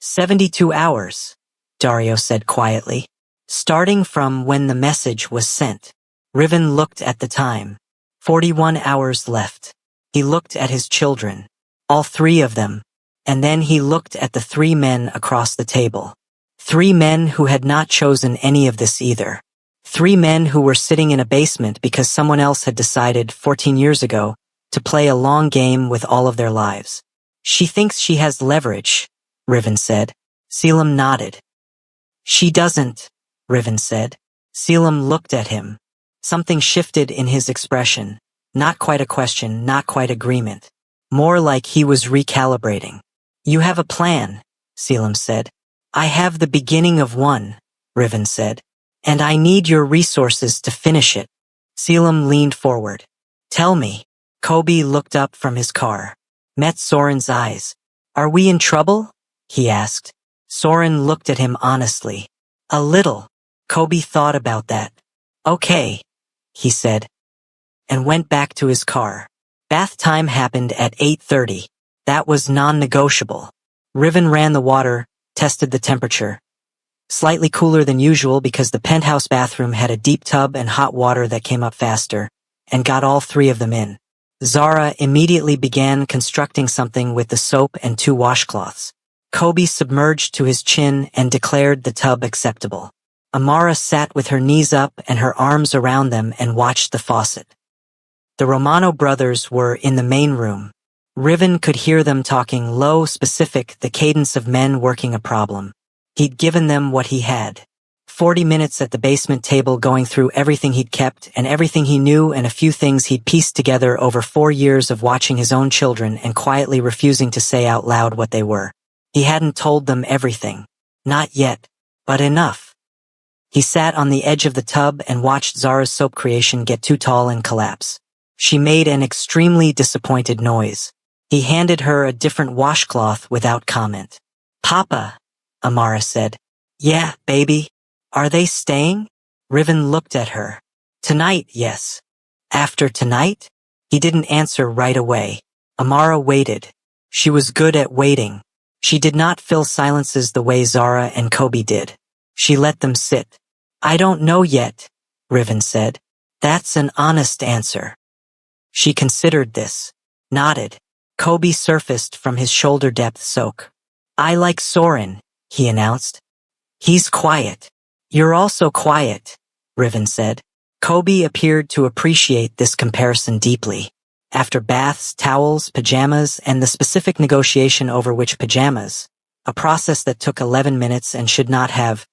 72 hours, Dario said quietly. Starting from when the message was sent. Riven looked at the time. 41 hours left. He looked at his children. All 3 of them. And then he looked at the 3 men across the table. 3 men who had not chosen any of this either. 3 men who were sitting in a basement because someone else had decided 14 years ago to play a long game with all of their lives. She thinks she has leverage, Riven said. Selim nodded. She doesn't, Riven said. Selim looked at him. Something shifted in his expression. Not quite a question, not quite agreement. More like he was recalibrating. You have a plan, Selim said. I have the beginning of one, Riven said. And I need your resources to finish it. Selim leaned forward. Tell me. Kobe looked up from his car. Met Soren's eyes. Are we in trouble? He asked. Soren looked at him honestly. A little. Kobe thought about that. Okay, he said. And went back to his car. Bath time happened at 8:30. That was non-negotiable. Riven ran the water, tested the temperature. Slightly cooler than usual because the penthouse bathroom had a deep tub and hot water that came up faster, and got all 3 of them in. Zara immediately began constructing something with the soap and 2 washcloths. Kobe submerged to his chin and declared the tub acceptable. Amara sat with her knees up and her arms around them and watched the faucet. The Romano brothers were in the main room. Riven could hear them talking low, specific, the cadence of men working a problem. He'd given them what he had. 40 minutes at the basement table going through everything he'd kept and everything he knew and a few things he'd pieced together over 4 years of watching his own children and quietly refusing to say out loud what they were. He hadn't told them everything. Not yet, but enough. He sat on the edge of the tub and watched Zara's soap creation get too tall and collapse. She made an extremely disappointed noise. He handed her a different washcloth without comment. "Papa," Amara said. "Yeah, baby. Are they staying?" Riven looked at her. "Tonight, yes." "After tonight?" He didn't answer right away. Amara waited. She was good at waiting. She did not fill silences the way Zara and Kobe did. She let them sit. "I don't know yet," Riven said. "That's an honest answer." She considered this. Nodded. Kobe surfaced from his shoulder-depth soak. "I like Soren," he announced. "He's quiet." "You're also quiet," Riven said. Kobe appeared to appreciate this comparison deeply. After baths, towels, pajamas, and the specific negotiation over which pajamas, a process that took 11 minutes and should not have,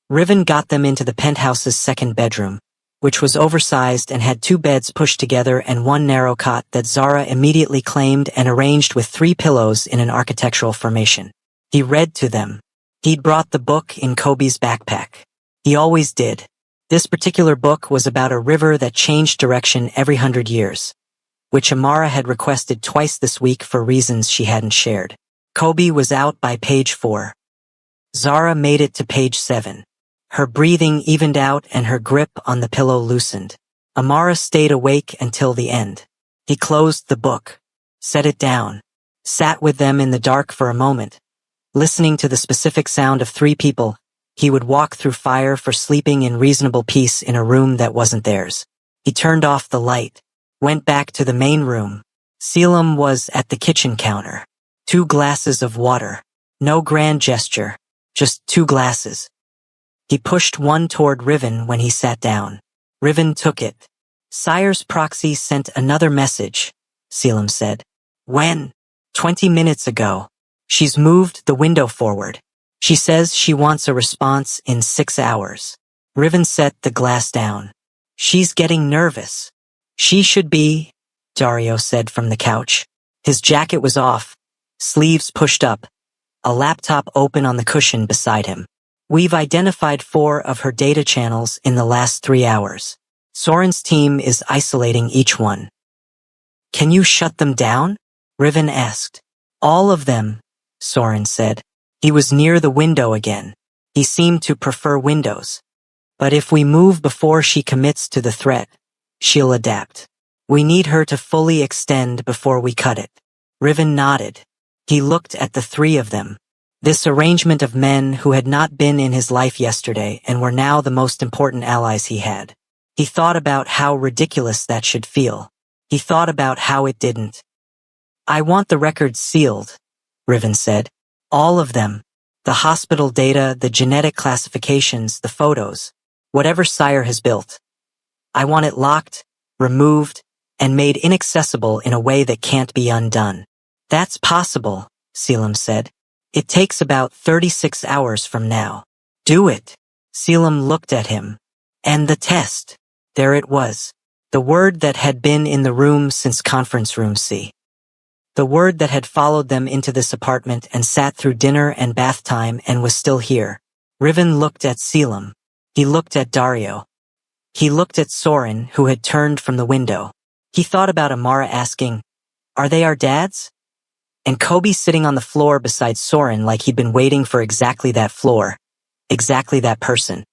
Riven got them into the penthouse's second bedroom, which was oversized and had 2 beds pushed together and 1 narrow cot that Zara immediately claimed and arranged with 3 pillows in an architectural formation. He read to them. He'd brought the book in Kobe's backpack. He always did. This particular book was about a river that changed direction every 100 years, which Amara had requested twice this week for reasons she hadn't shared. Kobe was out by page 4. Zara made it to page 7. Her breathing evened out and her grip on the pillow loosened. Amara stayed awake until the end. He closed the book, set it down, sat with them in the dark for a moment, listening to the specific sound of 3 people. He would walk through fire for sleeping in reasonable peace in a room that wasn't theirs. He turned off the light, went back to the main room. Selim was at the kitchen counter. 2 glasses of water. No grand gesture, just 2 glasses. He pushed one toward Riven when he sat down. Riven took it. "Sire's proxy sent another message," Selim said. "When?" 20 minutes ago. She's moved the window forward. She says she wants a response in 6 hours. Riven set the glass down. "She's getting nervous." "She should be," Dario said from the couch. His jacket was off, sleeves pushed up, a laptop open on the cushion beside him. "We've identified 4 of her data channels in the last 3 hours. Soren's team is isolating each one." "Can you shut them down?" Riven asked. "All of them," Soren said. He was near the window again. He seemed to prefer windows. "But if we move before she commits to the threat, she'll adapt. We need her to fully extend before we cut it." Riven nodded. He looked at the 3 of them. This arrangement of men who had not been in his life yesterday and were now the most important allies he had. He thought about how ridiculous that should feel. He thought about how it didn't. "I want the records sealed," Riven said. "All of them. The hospital data, the genetic classifications, the photos. Whatever Sire has built. I want it locked, removed, and made inaccessible in a way that can't be undone." "That's possible," Selim said. "It takes about 36 hours from now." "Do it." Selim looked at him. "And the test." There it was. The word that had been in the room since conference room C. The word that had followed them into this apartment and sat through dinner and bath time and was still here. Riven looked at Selim. He looked at Dario. He looked at Soren, who had turned from the window. He thought about Amara asking, "Are they our dads?" And Kobe sitting on the floor beside Soren like he'd been waiting for exactly that floor, exactly that person.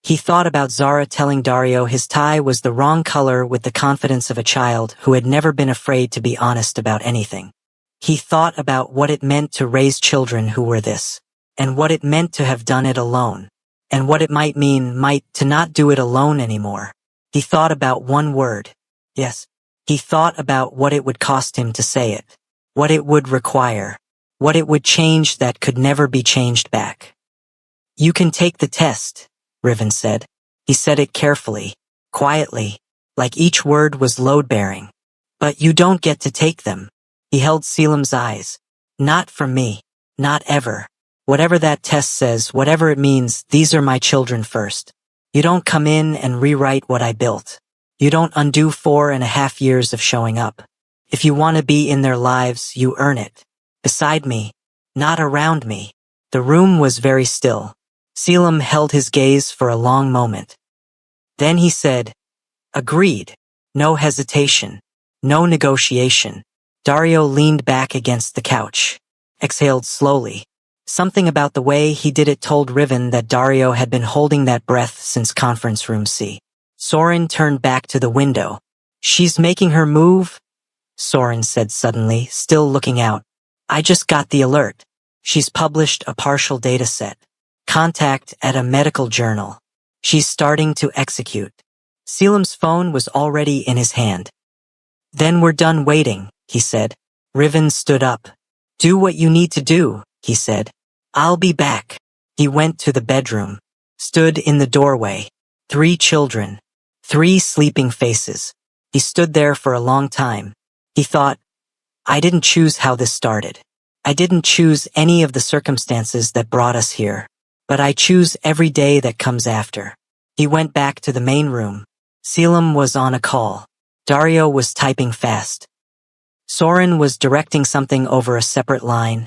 He thought about Zara telling Dario his tie was the wrong color with the confidence of a child who had never been afraid to be honest about anything. He thought about what it meant to raise children who were this, and what it meant to have done it alone, and what it might mean to not do it alone anymore. He thought about one word. Yes. He thought about what it would cost him to say it. What it would require, what it would change that could never be changed back. "You can take the test," Riven said. He said it carefully, quietly, like each word was load-bearing. "But you don't get to take them." He held Selim's eyes. "Not from me. Not ever." Whatever that test says, whatever it means, these are my children first. You don't come in and rewrite what I built. You don't undo 4.5 years of showing up. If you want to be in their lives, you earn it. Beside me, not around me. The room was very still. Selim held his gaze for a long moment. Then he said, "Agreed." No hesitation. No negotiation. Dario leaned back against the couch. Exhaled slowly. Something about the way he did it told Riven that Dario had been holding that breath since conference room C. Soren turned back to the window. "She's making her move?" Soren said suddenly, still looking out. "I just got the alert. She's published a partial data set. Contact at a medical journal. She's starting to execute." Selim's phone was already in his hand. "Then we're done waiting," he said. Riven stood up. "Do what you need to do," he said. "I'll be back." He went to the bedroom. Stood in the doorway. 3 children. 3 sleeping faces. He stood there for a long time. He thought, I didn't choose how this started. I didn't choose any of the circumstances that brought us here. But I choose every day that comes after. He went back to the main room. Selim was on a call. Dario was typing fast. Soren was directing something over a separate line,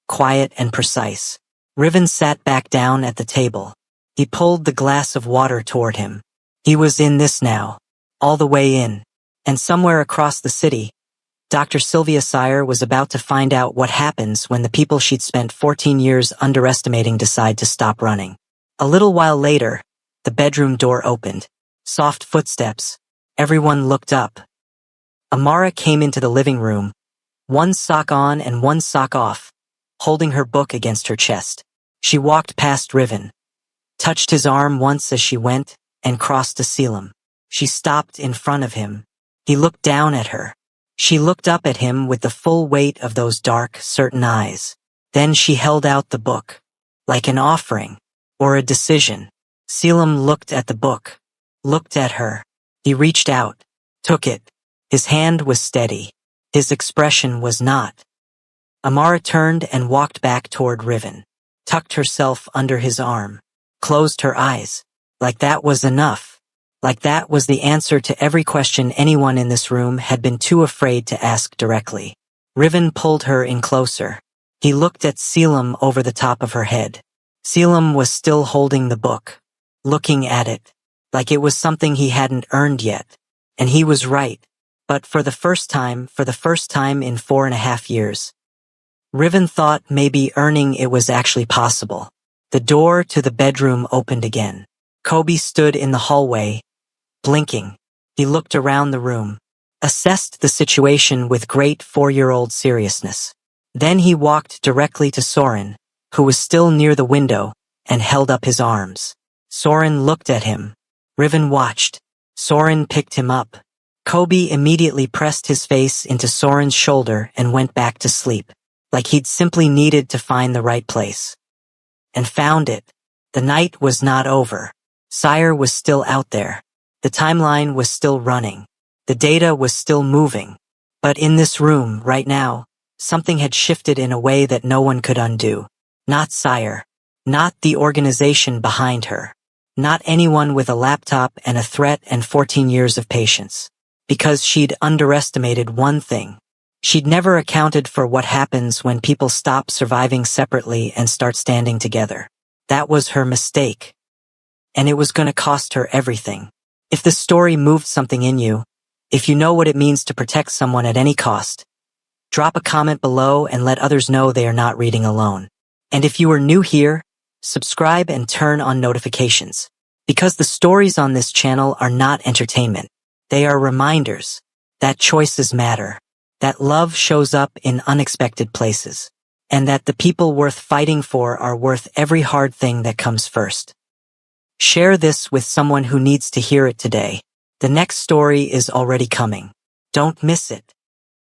quiet and precise. Riven sat back down at the table. He pulled the glass of water toward him. He was in this now, all the way in. And somewhere across the city, Dr. Sylvia Sire was about to find out what happens when the people she'd spent 14 years underestimating decide to stop running. A little while later, the bedroom door opened. Soft footsteps. Everyone looked up. Amara came into the living room, one sock on and one sock off, holding her book against her chest. She walked past Riven, touched his arm once as she went, and crossed to Selim. She stopped in front of him. He looked down at her. She looked up at him with the full weight of those dark, certain eyes. Then she held out the book, like an offering, or a decision. Selim looked at the book, looked at her. He reached out, took it. His hand was steady. His expression was not. Amara turned and walked back toward Riven, tucked herself under his arm, closed her eyes. Like that was enough. Like that was the answer to every question anyone in this room had been too afraid to ask directly. Riven pulled her in closer. He looked at Selim over the top of her head. Selim was still holding the book, looking at it, like it was something he hadn't earned yet. And he was right. But for the first time in 4.5 years, Riven thought maybe earning it was actually possible. The door to the bedroom opened again. Kobe stood in the hallway, blinking. He looked around the room, assessed the situation with great 4-year-old seriousness. Then he walked directly to Soren, who was still near the window, and held up his arms. Soren looked at him. Riven watched. Soren picked him up. Kobe immediately pressed his face into Soren's shoulder and went back to sleep, like he'd simply needed to find the right place. And found it. The night was not over. Sire was still out there. The timeline was still running. The data was still moving. But in this room, right now, something had shifted in a way that no one could undo. Not Sire. Not the organization behind her. Not anyone with a laptop and a threat and 14 years of patience. Because she'd underestimated one thing. She'd never accounted for what happens when people stop surviving separately and start standing together. That was her mistake. And it was going to cost her everything. If the story moved something in you, if you know what it means to protect someone at any cost, drop a comment below and let others know they are not reading alone. And if you are new here, subscribe and turn on notifications. Because the stories on this channel are not entertainment. They are reminders that choices matter, that love shows up in unexpected places, and that the people worth fighting for are worth every hard thing that comes first. Share this with someone who needs to hear it today. The next story is already coming. Don't miss it.